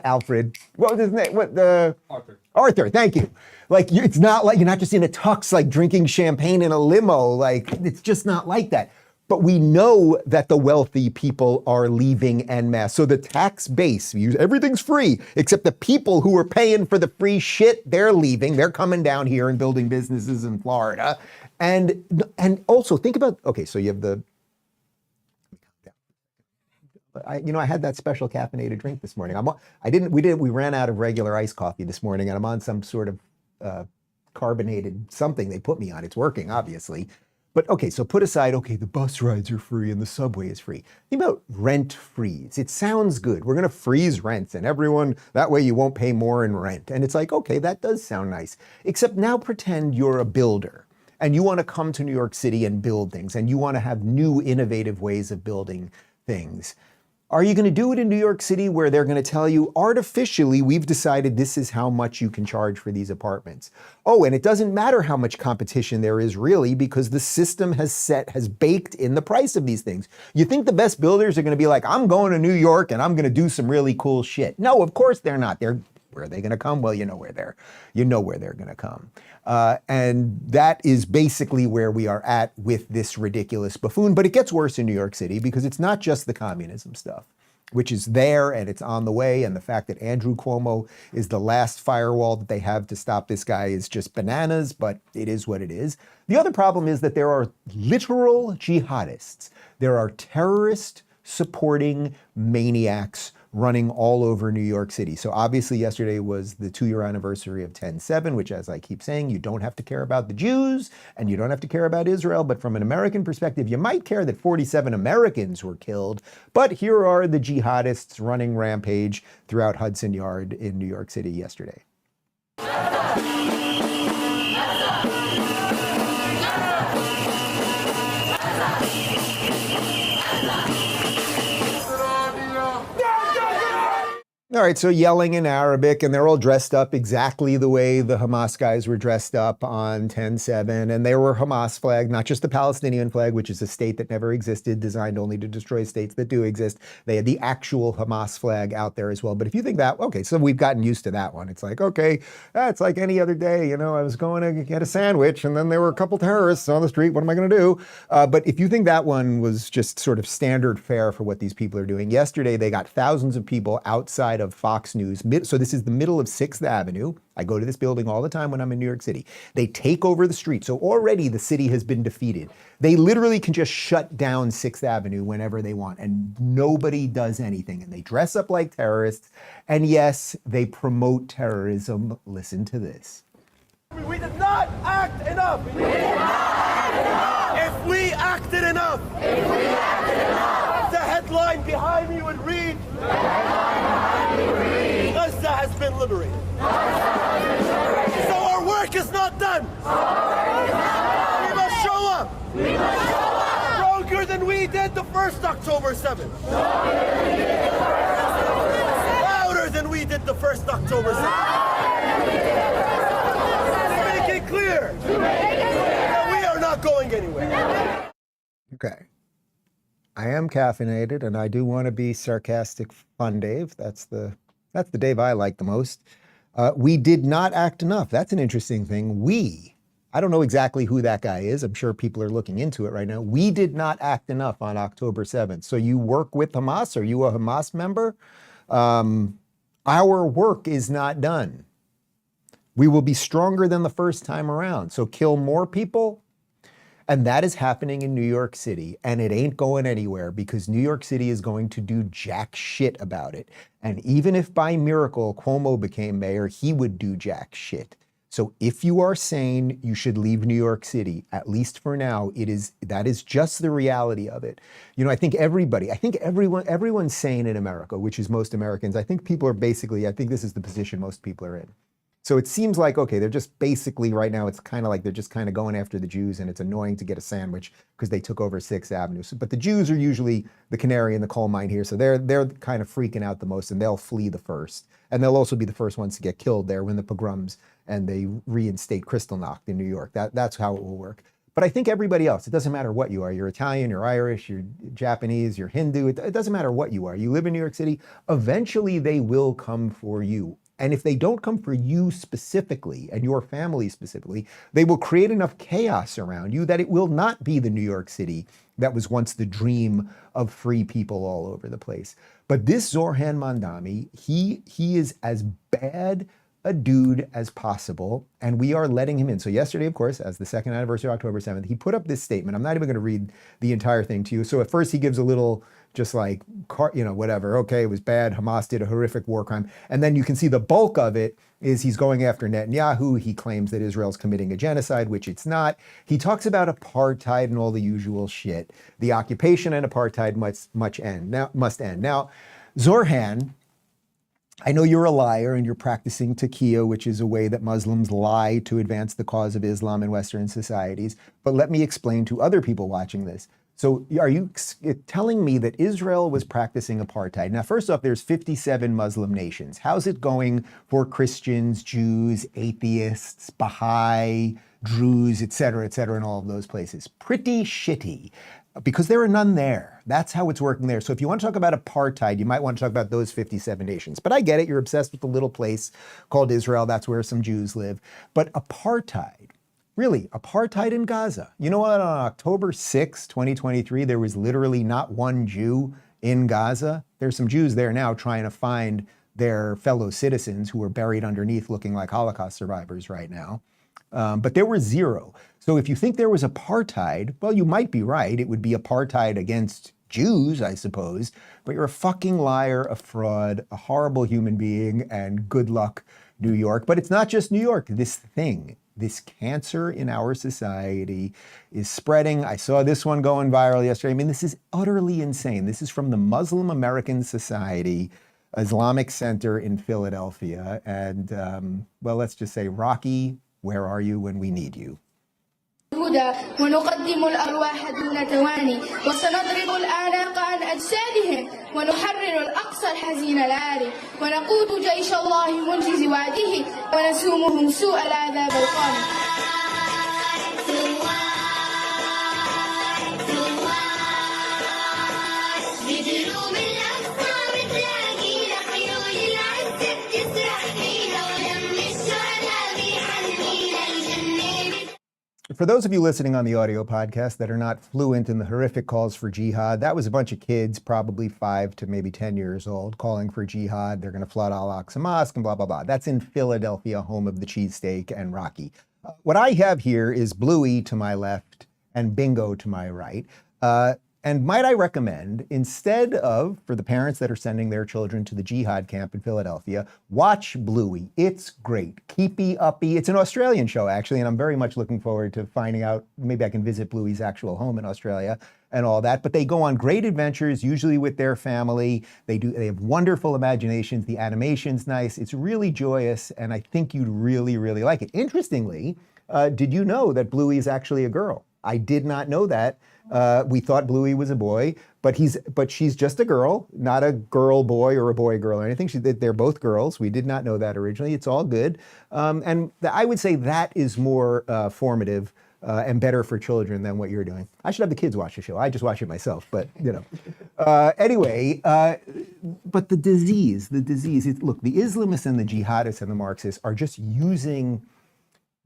Alfred. What was his name? Arthur. Arthur, thank you. Like, it's not like you're not just in a tux, like drinking champagne in a limo. Like, it's just not like that. But we know that the wealthy people are leaving en masse. So the tax base, everything's free, except the people who are paying for the free shit, they're leaving. They're coming down here and building businesses in Florida. And also think about, okay, so you have the, I had that special caffeinated drink this morning. We ran out of regular iced coffee this morning, and I'm on some sort of carbonated something they put me on. It's working, obviously. But okay, so put aside, okay, the bus rides are free and the subway is free. Think about rent freeze. It sounds good. We're gonna freeze rents and everyone, that way you won't pay more in rent. And it's like, okay, that does sound nice. Except now pretend you're a builder and you wanna come to New York City and build things and you wanna have new innovative ways of building things. Are you going to do it in New York City where they're going to tell you artificially, we've decided this is how much you can charge for these apartments? Oh, and it doesn't matter how much competition there is really because the system has baked in the price of these things. You think the best builders are going to be like, I'm going to New York and I'm going to do some really cool shit. No, of course they're not. Where are they going to come? Well, you know where they're going to come. And that is basically where we are at with this ridiculous buffoon. But it gets worse in New York City because it's not just the communism stuff, which is there and it's on the way. And the fact that Andrew Cuomo is the last firewall that they have to stop this guy is just bananas, but it is what it is. The other problem is that there are literal jihadists. There are terrorist supporting maniacs running all over New York City. So obviously yesterday was the 2-year anniversary of 10/7, which, as I keep saying, you don't have to care about the Jews and you don't have to care about Israel. But from an American perspective, you might care that 47 Americans were killed. But here are the jihadists running rampage throughout Hudson Yard in New York City yesterday. All right, so yelling in Arabic, and they're all dressed up exactly the way the Hamas guys were dressed up on 10/7, and they were Hamas flag, not just the Palestinian flag, which is a state that never existed, designed only to destroy states that do exist. They had the actual Hamas flag out there as well. But if you think that, okay, so we've gotten used to that one. It's like, okay, it's like any other day. I was going to get a sandwich, and then there were a couple terrorists on the street. What am I going to do? But if you think that one was just sort of standard fare for what these people are doing, yesterday they got thousands of people outside of Fox News. So this is the middle of 6th Avenue. I go to this building all the time when I'm in New York City. They take over the street. So already the city has been defeated. They literally can just shut down 6th Avenue whenever they want, and nobody does anything. And they dress up like terrorists. And yes, they promote terrorism. Listen to this. We did not act enough. We did not act enough. If we acted enough. If we acted enough. The headline behind me would read. Gaza has been liberated. So our work is not done. We must show up. Stronger than we did the first October 7th. Louder than we did the first October 7th. Make it clear that we are not going anywhere. Okay. I am caffeinated, and I do want to be sarcastic fun, Dave. That's the Dave I like the most. We did not act enough. That's an interesting thing. I don't know exactly who that guy is. I'm sure people are looking into it right now. We did not act enough on October 7th. So you work with Hamas? Are you a Hamas member? Our work is not done. We will be stronger than the first time around. So kill more people. And that is happening in New York City, and it ain't going anywhere because New York City is going to do jack shit about it. And even if by miracle Cuomo became mayor, he would do jack shit. So if you are sane, you should leave New York City, at least for now. That is just the reality of it. I think everyone's sane in America, which is most Americans. I think this is the position most people are in. So it seems like, okay, they're just basically right now, it's kind of like they're just kind of going after the Jews, and it's annoying to get a sandwich because they took over 6th Avenue. But the Jews are usually the canary in the coal mine here. So they're kind of freaking out the most, and they'll flee the first. And they'll also be the first ones to get killed there when the pogroms and they reinstate Kristallnacht in New York. That's how it will work. But I think everybody else, it doesn't matter what you are. You're Italian, you're Irish, you're Japanese, you're Hindu. It doesn't matter what you are. You live in New York City. Eventually they will come for you. And if they don't come for you specifically and your family specifically, they will create enough chaos around you that it will not be the New York City that was once the dream of free people all over the place. But this Zohran Mamdani, he is as bad a dude as possible, and we are letting him in. So yesterday, of course, as the second anniversary of October 7th, he put up this statement. I'm not even going to read the entire thing to you. So at first he gives a little, just like, whatever. Okay, it was bad. Hamas did a horrific war crime. And then you can see the bulk of it is he's going after Netanyahu. He claims that Israel's committing a genocide, which it's not. He talks about apartheid and all the usual shit. The occupation and apartheid must end. Now, Zohran, I know you're a liar and you're practicing taqiyya, which is a way that Muslims lie to advance the cause of Islam in Western societies. But let me explain to other people watching this. So are you telling me that Israel was practicing apartheid? Now, first off, there's 57 Muslim nations. How's it going for Christians, Jews, atheists, Baha'i, Druze, et cetera, in all of those places? Pretty shitty, because there are none there. That's how it's working there. So if you want to talk about apartheid, you might want to talk about those 57 nations. But I get it. You're obsessed with the little place called Israel. That's where some Jews live. But apartheid, really, apartheid in Gaza. You know what? On October 6, 2023, there was literally not one Jew in Gaza. There's some Jews there now trying to find their fellow citizens who are buried underneath looking like Holocaust survivors right now. But there were zero. So if you think there was apartheid, well, you might be right. It would be apartheid against Jews, I suppose. But you're a fucking liar, a fraud, a horrible human being, and good luck, New York. But it's not just New York. This thing, this cancer in our society is spreading. I saw this one going viral yesterday. I mean, this is utterly insane. This is from the Muslim American Society Islamic Center in Philadelphia. And, well, let's just say, Rocky, where are you when we need you? الهدى ونقدم الأرواح دون تواني وسنضرب الأعناق عن أجسادهم ونحرر الأقصى الحزين العاري ونقود جيش الله منجز وعده ونسومهم سوء العذاب القامي. For those of you listening on the audio podcast that are not fluent in the horrific calls for jihad, that was a bunch of kids, probably 5 to maybe 10 years old, calling for jihad. They're going to flood Al-Aqsa Mosque and blah, blah, blah. That's in Philadelphia, home of the cheesesteak and Rocky. What I have here is Bluey to my left and Bingo to my right. And might I recommend, instead of, for the parents that are sending their children to the jihad camp in Philadelphia, watch Bluey. It's great. Keepy uppy. It's an Australian show, actually, and I'm very much looking forward to finding out, maybe I can visit Bluey's actual home in Australia and all that. But they go on great adventures, usually with their family. They have wonderful imaginations. The animation's nice. It's really joyous, and I think you'd really, really like it. Interestingly, did you know that Bluey is actually a girl? I did not know that. We thought Bluey was a boy, but she's just a girl, not a girl boy or a boy girl or anything. They're both girls. We did not know that originally. It's all good. And I would say that is more formative and better for children than what you're doing. I should have the kids watch the show. I just watch it myself, but you know. Anyway, but the disease, look, the Islamists and the jihadists and the Marxists are just using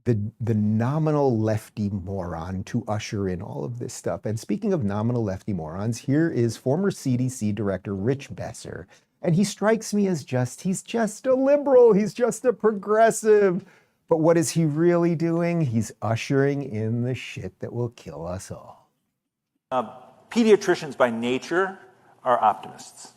the nominal lefty moron to usher in all of this stuff. And speaking of nominal lefty morons, here is former CDC Director Rich Besser. And he strikes me as he's just a liberal. He's just a progressive. But what is he really doing? He's ushering in the shit that will kill us all. Pediatricians by nature are optimists.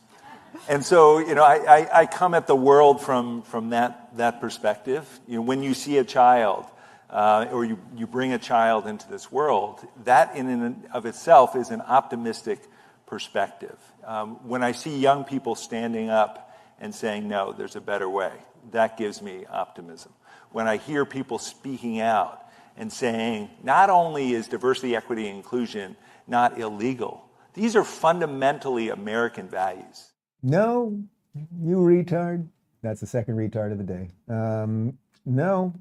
And so, you know, I come at the world from that perspective. You know, when you see a child, or you bring a child into this world, that in and of itself is an optimistic perspective. When I see young people standing up and saying, no, there's a better way, that gives me optimism. When I hear people speaking out and saying, not only is diversity, equity, and inclusion not illegal, these are fundamentally American values. No, you retard. That's the second retard of the day. No.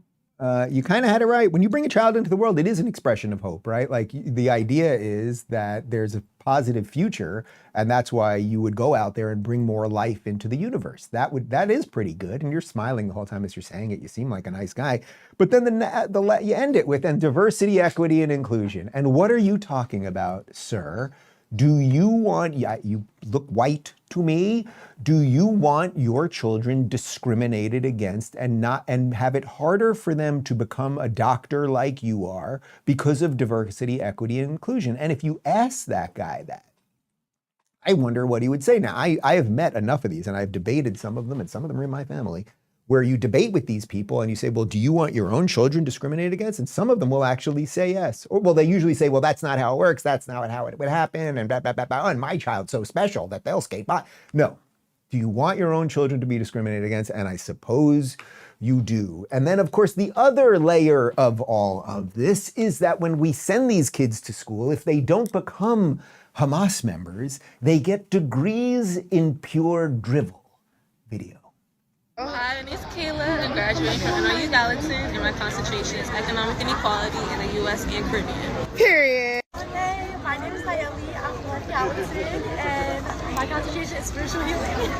You kind of had it right. When you bring a child into the world, it is an expression of hope, right? Like the idea is that there's a positive future, and that's why you would go out there and bring more life into the universe. That is pretty good, and you're smiling the whole time as you're saying it. You seem like a nice guy. But then you end it with, and diversity, equity, and inclusion. And what are you talking about, sir? Do you want, you look white to me, do you want your children discriminated against and have it harder for them to become a doctor like you are because of diversity, equity, and inclusion? And if you ask that guy that, I wonder what he would say. Now, I have met enough of these, and I've debated some of them, and some of them are in my family, where you debate with these people and you say, well, do you want your own children discriminated against? And some of them will actually say yes. Or, well, they usually say, well, that's not how it works. That's not how it would happen. And blah, blah, blah, blah. And my child's so special that they'll skate by. No. Do you want your own children to be discriminated against? And I suppose you do. And then, of course, the other layer of all of this is that when we send these kids to school, if they don't become Hamas members, they get degrees in pure drivel. Video. Hi, my name is Kayla. I'm graduating from NYU Gallatin, and my concentration is economic inequality in the U.S. and Caribbean. Period. Hey, my name is Nayeli. I'm from Gallatin, and my concentration is spiritual healing.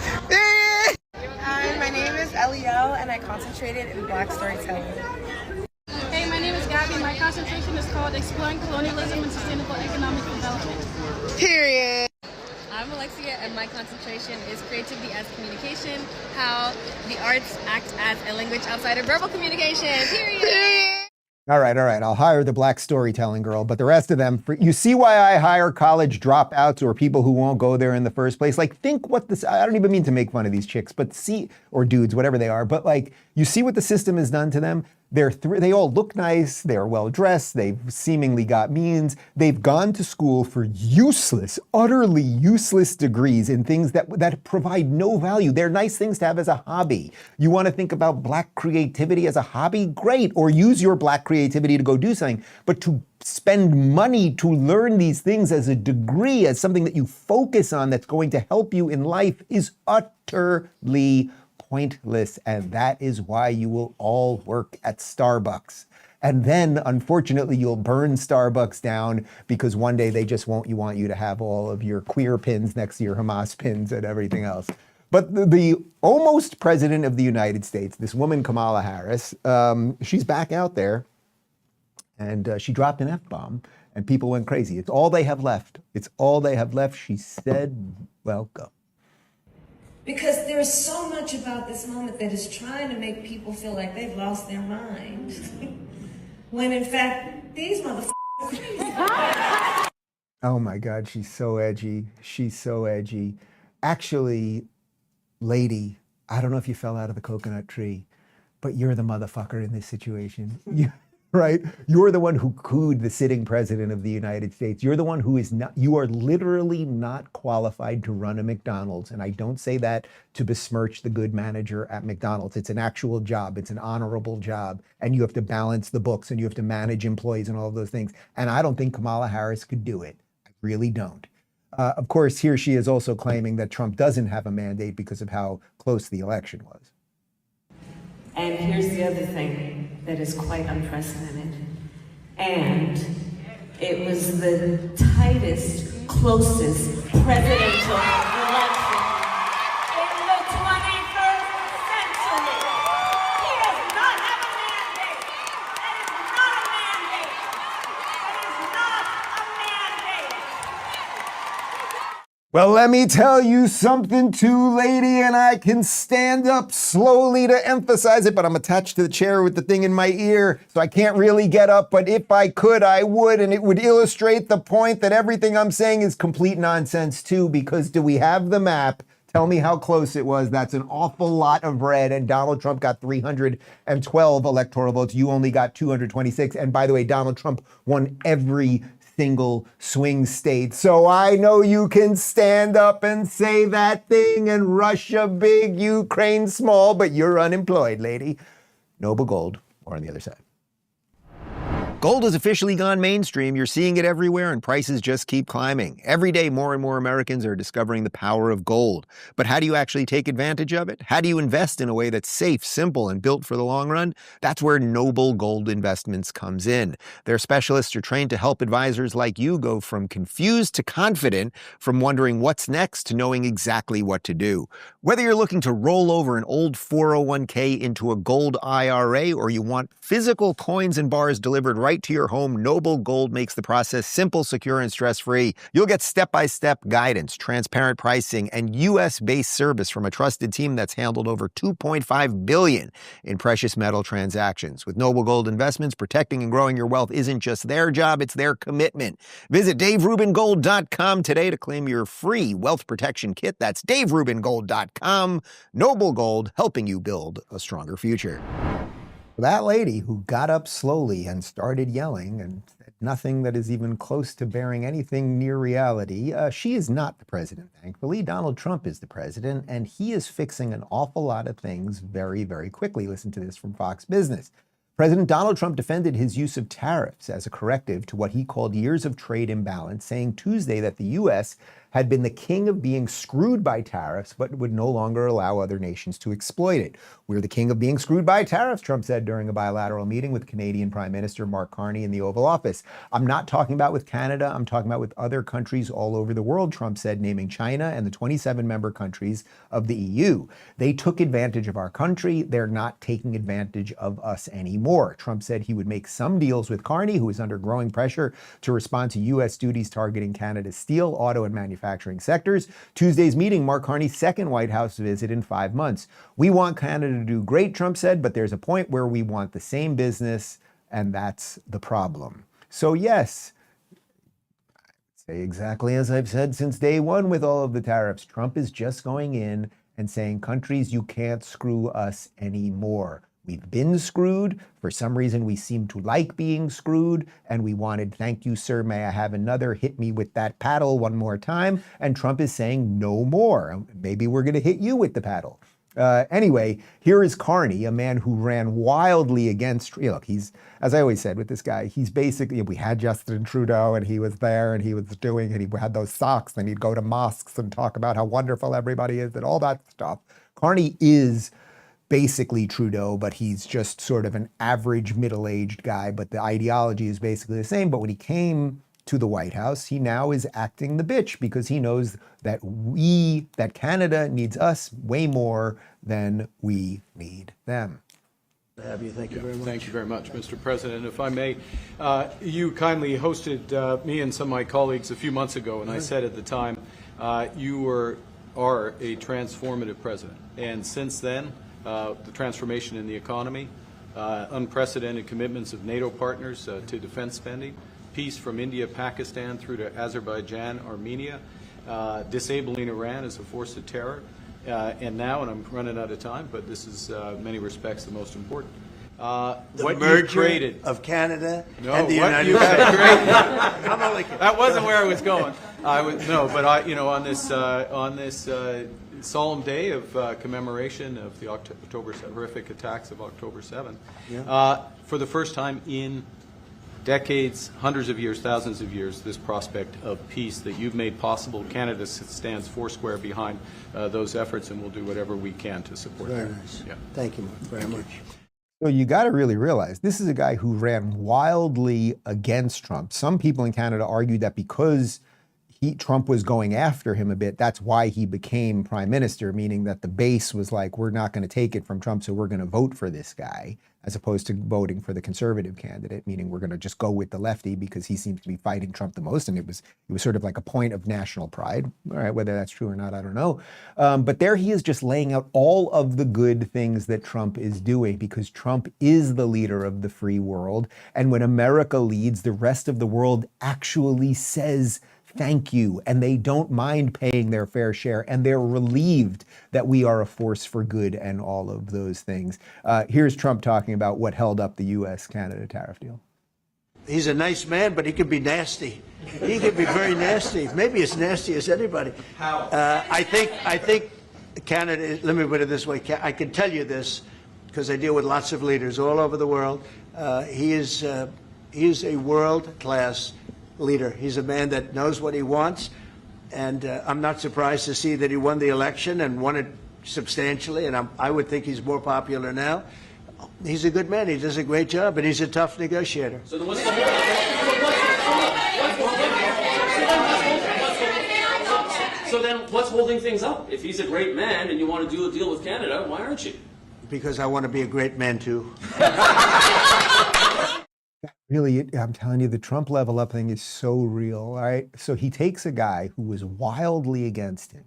Hi, my name is Elio, and I concentrated in Black storytelling. Hey, my name is Gabby. My concentration is called Exploring Colonialism and Sustainable Economic Development. Period. I'm Alexia, and my concentration is creativity as communication, how the arts act as a language outside of verbal communication, period. All right. I'll hire the black storytelling girl, but the rest of them, you see why I hire college dropouts or people who won't go there in the first place? Like, think what this, I don't even mean to make fun of these chicks, but see, or dudes, whatever they are, but like, you see what the system has done to them? They all look nice, they're well dressed, they've seemingly got means, they've gone to school for useless, utterly useless degrees in things that provide no value. They're nice things to have as a hobby. You want to think about black creativity as a hobby? Great, or use your black creativity to go do something, but to spend money to learn these things as a degree, as something that you focus on that's going to help you in life is utterly pointless, and that is why you will all work at Starbucks. And then, unfortunately, you'll burn Starbucks down because one day they just want you to have all of your queer pins next to your Hamas pins and everything else. But the almost president of the United States, this woman, Kamala Harris, she's back out there, and she dropped an F-bomb, and people went crazy. It's all they have left. It's all they have left. She said, well, go. Because there's so much about this moment that is trying to make people feel like they've lost their mind. When in fact, these motherfuckers are crazy. Oh my God, she's so edgy. She's so edgy. Actually, lady, I don't know if you fell out of the coconut tree, but you're the motherfucker in this situation. Right? You're the one who cooed the sitting president of the United States. You're the one who is not, you are literally not qualified to run a McDonald's. And I don't say that to besmirch the good manager at McDonald's. It's an actual job. It's an honorable job. And you have to balance the books and you have to manage employees and all of those things. And I don't think Kamala Harris could do it. I really don't. Of course, here she is also claiming that Trump doesn't have a mandate because of how close the election was. And here's the other thing that is quite unprecedented. And it was the tightest, closest presidential election in the 21st century. He does not have a mandate. That is not a mandate. That is not a mandate. Well, let me tell you something too, lady, and I can stand up slowly to emphasize it, but I'm attached to the chair with the thing in my ear, so I can't really get up, but if I could, I would, and it would illustrate the point that everything I'm saying is complete nonsense too, because do we have the map? Tell me how close it was. That's an awful lot of red, and Donald Trump got 312 electoral votes. You only got 226, and by the way, Donald Trump won every single swing state. So I know you can stand up and say that thing and Russia big, Ukraine small, but you're unemployed, lady. Noble Gold, or on the other side. Gold has officially gone mainstream. You're seeing it everywhere, and prices just keep climbing. Every day, more and more Americans are discovering the power of gold. But how do you actually take advantage of it? How do you invest in a way that's safe, simple, and built for the long run? That's where Noble Gold Investments comes in. Their specialists are trained to help advisors like you go from confused to confident, from wondering what's next to knowing exactly what to do. Whether you're looking to roll over an old 401k into a gold IRA, or you want physical coins and bars delivered right to your home, Noble Gold makes the process simple, secure, and stress-free. You'll get step-by-step guidance, transparent pricing, and U.S.-based service from a trusted team that's handled over $2.5 billion in precious metal transactions. With Noble Gold Investments, protecting and growing your wealth isn't just their job, it's their commitment. Visit DaveRubinGold.com today to claim your free wealth protection kit. That's DaveRubinGold.com. Noble Gold, helping you build a stronger future. That lady who got up slowly and started yelling and said nothing that is even close to bearing anything near reality, she is not the president, thankfully. Donald Trump is the president, and he is fixing an awful lot of things very, very quickly. Listen to this from Fox Business. President Donald Trump defended his use of tariffs as a corrective to what he called years of trade imbalance, saying Tuesday that the U.S. had been the king of being screwed by tariffs, but would no longer allow other nations to exploit it. We're the king of being screwed by tariffs, Trump said during a bilateral meeting with Canadian Prime Minister Mark Carney in the Oval Office. I'm not talking about with Canada, I'm talking about with other countries all over the world, Trump said, naming China and the 27 member countries of the EU. They took advantage of our country. They're not taking advantage of us anymore. Trump said he would make some deals with Carney, who is under growing pressure to respond to U.S. duties targeting Canada's steel, auto, and manufacturing sectors. Tuesday's meeting marked Carney's second White House visit in 5 months. We want Canada to do great, Trump said, but there's a point where we want the same business, and that's the problem. So yes, say exactly as I've said since day one with all of the tariffs, Trump is just going in and saying, countries, you can't screw us anymore. We've been screwed. For some reason, we seem to like being screwed. And we wanted, thank you, sir, may I have another? Hit me with that paddle one more time. And Trump is saying no more. Maybe we're going to hit you with the paddle. Anyway, here is Carney, a man who ran wildly against, look, he's, as I always said with this guy, he's basically, we had Justin Trudeau and he was there and he was doing, and he had those socks, and he'd go to mosques and talk about how wonderful everybody is and all that stuff. Carney is basically Trudeau, but he's just sort of an average middle-aged guy, but the ideology is basically the same. But when he came to the White House, he now is acting the bitch because he knows that that Canada needs us way more than we need them. Thank you very much. Thank you very much, Mr. President. If I may, you kindly hosted me and some of my colleagues a few months ago, and I said at the time, you are a transformative president. And since then, the transformation in the economy, unprecedented commitments of NATO partners to defense spending, peace from India, Pakistan through to Azerbaijan, Armenia, disabling Iran as a force of terror, and now, and I'm running out of time, but this is in many respects the most important. The what merger created of Canada no, and the what United you States. have created. I'm only that wasn't where I was going. On this solemn day of commemoration of the horrific attacks of October 7th, for the first time in decades, hundreds of years, thousands of years, this prospect of peace that you've made possible. Canada stands foursquare behind those efforts, and we'll do whatever we can to support Very that. nice. Yeah. Thank you very much. So you got to really realize this is a guy who ran wildly against Trump. Some people in Canada argue that because Trump was going after him a bit, that's why he became prime minister, meaning that the base was like, we're not going to take it from Trump, so we're going to vote for this guy, as opposed to voting for the conservative candidate, meaning we're going to just go with the lefty because he seems to be fighting Trump the most. And it was sort of like a point of national pride. All right, whether that's true or not, I don't know. But there he is just laying out all of the good things that Trump is doing, because Trump is the leader of the free world. And when America leads, the rest of the world actually says thank you, and they don't mind paying their fair share, and they're relieved that we are a force for good and all of those things. Here's Trump talking about what held up the U.S.-Canada tariff deal. He's a nice man, but he could be nasty. He could be very nasty, maybe as nasty as anybody. How? I think Canada, let me put it this way, I can tell you this because I deal with lots of leaders all over the world. He is He's a world-class leader. He's a man that knows what he wants, and I'm not surprised to see that he won the election and won it substantially, and I would think he's more popular now. He's a good man. He does a great job, and he's a tough negotiator. So then what's holding things up? If he's a great man and you want to do a deal with Canada, why aren't you? Because I want to be a great man, too. Really, I'm telling you, the Trump level up thing is so real, all right? So he takes a guy who was wildly against him,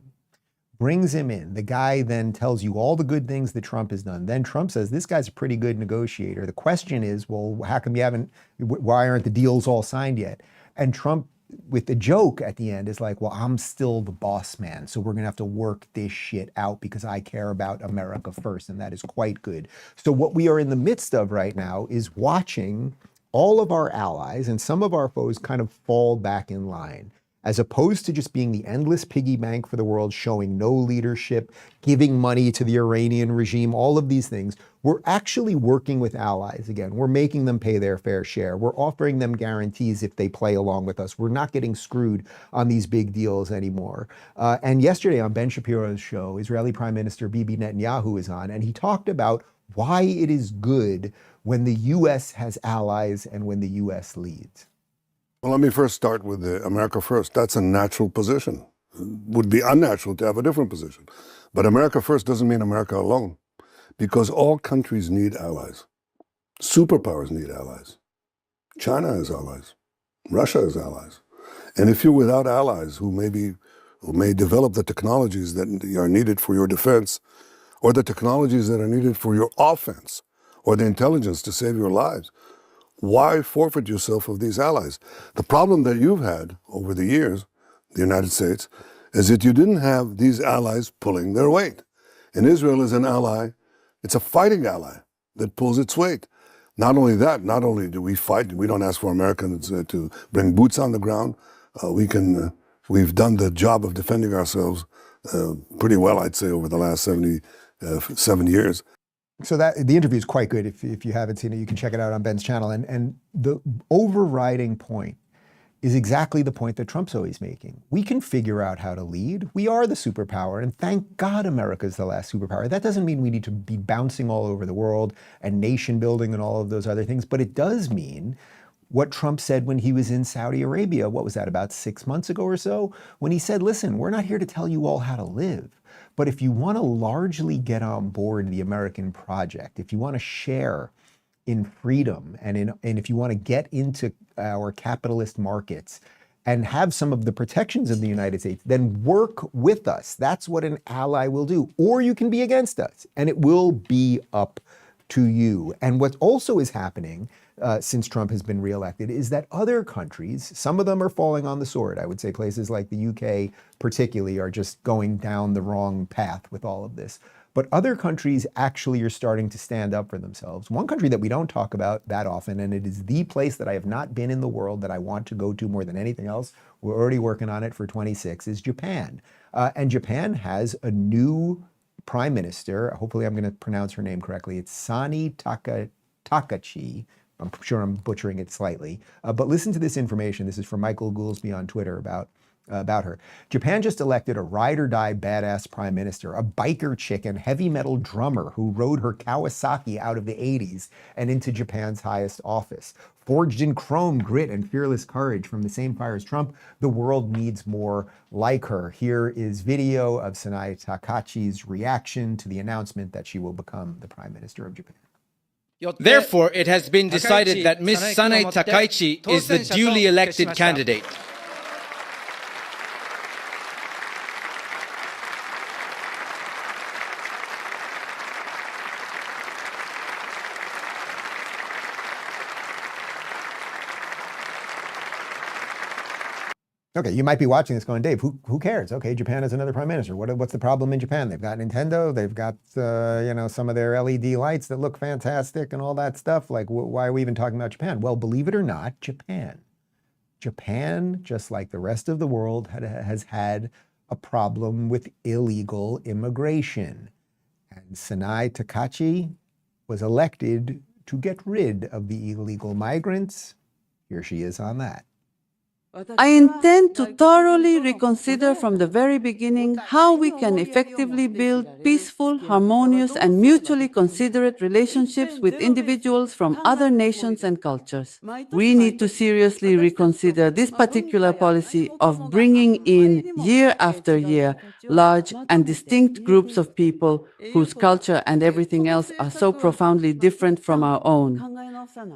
brings him in. The guy then tells you all the good things that Trump has done. Then Trump says, this guy's a pretty good negotiator. The question is, well, how come you haven't, why aren't the deals all signed yet? And Trump, with the joke at the end, is like, well, I'm still the boss man, so we're gonna have to work this shit out because I care about America first, and that is quite good. So what we are in the midst of right now is watching all of our allies and some of our foes kind of fall back in line, as opposed to just being the endless piggy bank for the world, showing no leadership, giving money to the Iranian regime, all of these things. We're actually working with allies again. We're making them pay their fair share. We're offering them guarantees if they play along with us. We're not getting screwed on these big deals anymore. And yesterday on Ben Shapiro's show, Israeli Prime Minister Bibi Netanyahu was on, and he talked about why it is good when the U.S. has allies and when the U.S. leads. Well, let me first start with the America First. That's a natural position. It would be unnatural to have a different position. But America First doesn't mean America alone, because all countries need allies. Superpowers need allies. China has allies. Russia has allies. And if you're without allies who may develop the technologies that are needed for your defense, or the technologies that are needed for your offense, or the intelligence to save your lives, why forfeit yourself of these allies? The problem that you've had over the years, the United States, is that you didn't have these allies pulling their weight. And Israel is an ally, it's a fighting ally that pulls its weight. Not only that, not only do we fight, we don't ask for Americans to bring boots on the ground. We've done the job of defending ourselves pretty well, I'd say, over the last 77 years. So that the interview is quite good. If you haven't seen it, you can check it out on Ben's channel. And the overriding point is exactly the point that Trump's always making. We can figure out how to lead. We are the superpower, and thank God America's the last superpower. That doesn't mean we need to be bouncing all over the world and nation building and all of those other things, but it does mean what Trump said when he was in Saudi Arabia, what was that, about 6 months ago or so? When he said, listen, we're not here to tell you all how to live. But if you want to largely get on board the American project, if you want to share in freedom and if you want to get into our capitalist markets and have some of the protections of the United States, then work with us. That's what an ally will do. Or you can be against us, and it will be up to you. And what also is happening since Trump has been reelected is that other countries, some of them are falling on the sword. I would say places like the UK particularly are just going down the wrong path with all of this. But other countries actually are starting to stand up for themselves. One country that we don't talk about that often, and it is the place that I have not been in the world that I want to go to more than anything else, we're already working on it for 26, is Japan. And Japan has a new prime minister. Hopefully I'm going to pronounce her name correctly. It's Sanae Takaichi. I'm sure I'm butchering it slightly. But listen to this information. This is from Michael Goolsby on Twitter about her. Japan just elected a ride-or-die badass prime minister, a biker chick and heavy metal drummer who rode her Kawasaki out of the 80s and into Japan's highest office. Forged in chrome, grit, and fearless courage from the same fire as Trump, the world needs more like her. Here is video of Sanae Takaichi's reaction to the announcement that she will become the prime minister of Japan. Therefore, it has been decided that Ms. Sanae Takaichi is the duly elected candidate. Okay, you might be watching this going, Dave, who cares? Okay, Japan has another prime minister. What's the problem in Japan? They've got Nintendo, they've got some of their LED lights that look fantastic and all that stuff. Like, why are we even talking about Japan? Well, believe it or not, Japan, just like the rest of the world, has had a problem with illegal immigration. And Sanae Takaichi was elected to get rid of the illegal migrants Here she is on that. I intend to thoroughly reconsider from the very beginning how we can effectively build peaceful, harmonious, and mutually considerate relationships with individuals from other nations and cultures. We need to seriously reconsider this particular policy of bringing in, year after year, large and distinct groups of people whose culture and everything else are so profoundly different from our own.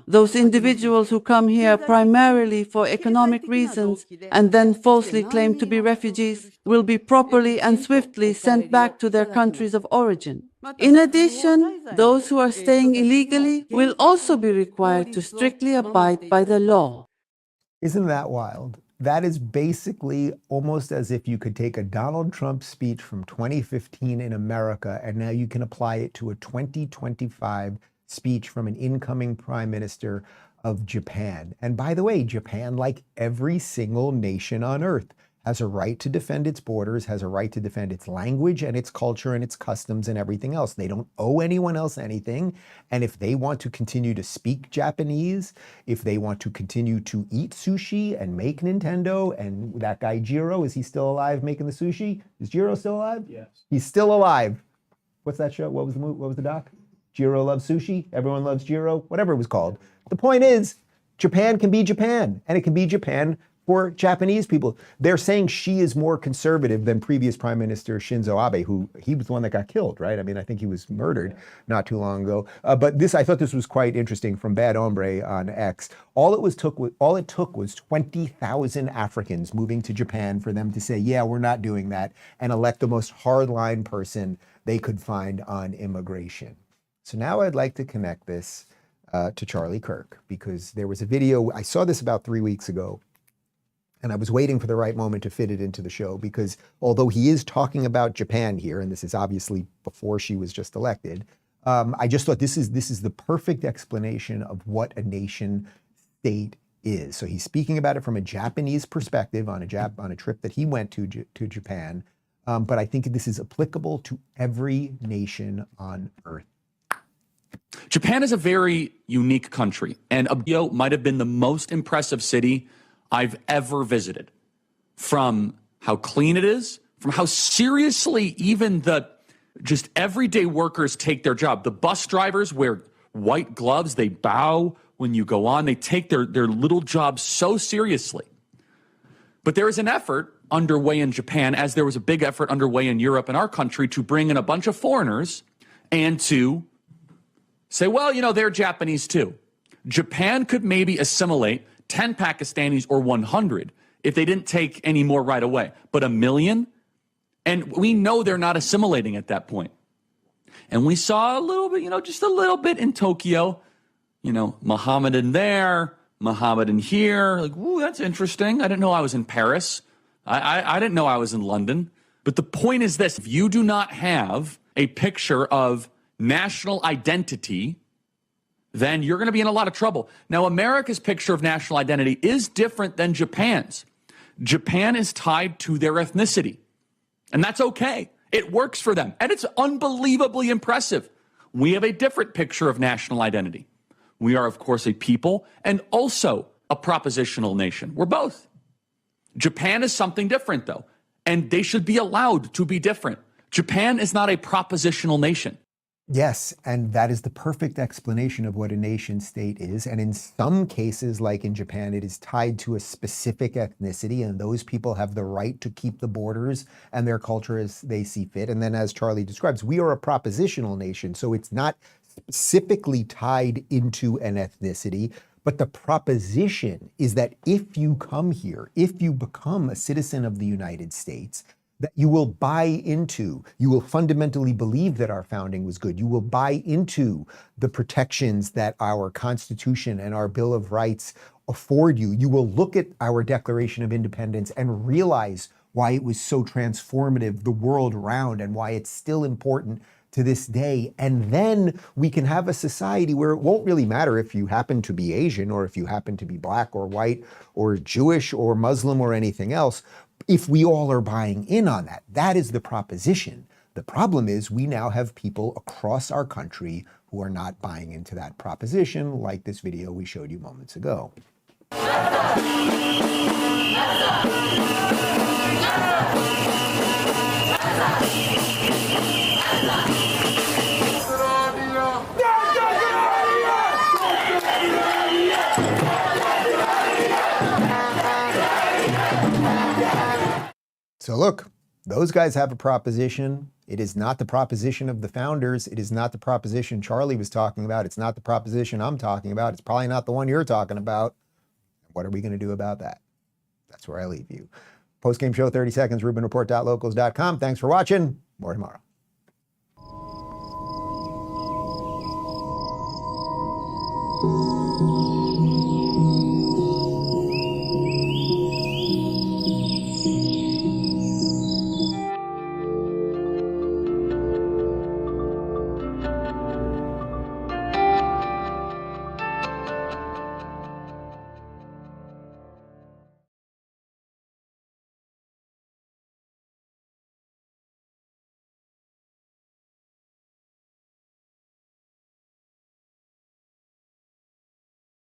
Those individuals who come here primarily for economic reasons and then falsely claim to be refugees will be properly and swiftly sent back to their countries of origin. In addition, those who are staying illegally will also be required to strictly abide by the law. Isn't that wild? That is basically almost as if you could take a Donald Trump speech from 2015 in America and now you can apply it to a 2025 speech from an incoming prime minister of Japan. And by the way, Japan, like every single nation on earth, has a right to defend its borders, has a right to defend its language and its culture and its customs and everything else. They don't owe anyone else anything. And if they want to continue to speak Japanese, if they want to continue to eat sushi and make Nintendo, and that guy Jiro, is he still alive making the sushi? Is Jiro still alive? Yes. He's still alive. What's that show? What was the movie? What was the doc? Jiro loves sushi. Everyone loves Jiro. Whatever it was called. The point is, Japan can be Japan, and it can be Japan for Japanese people. They're saying she is more conservative than previous Prime Minister Shinzo Abe, who he was the one that got killed, right? I mean, I think he was murdered not too long ago. But I thought this was quite interesting from Bad Hombre on X. All it took was 20,000 Africans moving to Japan for them to say, yeah, we're not doing that, and elect the most hardline person they could find on immigration. So now I'd like to connect this to Charlie Kirk, because there was a video, I saw this about 3 weeks ago, and I was waiting for the right moment to fit it into the show, because although he is talking about Japan here, and this is obviously before she was just elected, I just thought this is the perfect explanation of what a nation state is. So he's speaking about it from a Japanese perspective on a trip that he went to Japan, but I think this is applicable to every nation on earth. Japan is a very unique country, and Tokyo might have been the most impressive city I've ever visited. From how clean it is, from how seriously even the just everyday workers take their job. The bus drivers wear white gloves, they bow when you go on, they take their little job so seriously. But there is an effort underway in Japan, as there was a big effort underway in Europe and our country, to bring in a bunch of foreigners and to say, well, you know, they're Japanese too. Japan could maybe assimilate 10 Pakistanis or 100 if they didn't take any more right away. But 1 million? And we know they're not assimilating at that point. And we saw a little bit, just a little bit in Tokyo, Mohammedan there, Mohammedan here. Like, ooh, that's interesting. I didn't know I was in Paris. I didn't know I was in London. But the point is this: if you do not have a picture of national identity, then you're going to be in a lot of trouble. Now, America's picture of national identity is different than Japan's. Japan is tied to their ethnicity, and that's okay. It works for them, and it's unbelievably impressive. We have a different picture of national identity. We are, of course, a people and also a propositional nation. We're both. Japan is something different, though, and they should be allowed to be different. Japan is not a propositional nation. Yes, and that is the perfect explanation of what a nation state is. And in some cases, like in Japan, it is tied to a specific ethnicity, and those people have the right to keep the borders and their culture as they see fit. And then, as Charlie describes, we are a propositional nation, so it's not specifically tied into an ethnicity. But the proposition is that if you come here, if you become a citizen of the United States, that you will buy into, you will fundamentally believe that our founding was good. You will buy into the protections that our Constitution and our Bill of Rights afford you. You will look at our Declaration of Independence and realize why it was so transformative the world around and why it's still important to this day. And then we can have a society where it won't really matter if you happen to be Asian or if you happen to be black or white or Jewish or Muslim or anything else, if we all are buying in on that. That is the proposition. The problem is we now have people across our country who are not buying into that proposition, like this video we showed you moments ago. So look, those guys have a proposition. It is not the proposition of the founders. It is not the proposition Charlie was talking about. It's not the proposition I'm talking about. It's probably not the one you're talking about. What are we going to do about that? That's where I leave you. Post-game show, 30 seconds, rubinreport.locals.com. Thanks for watching. More tomorrow.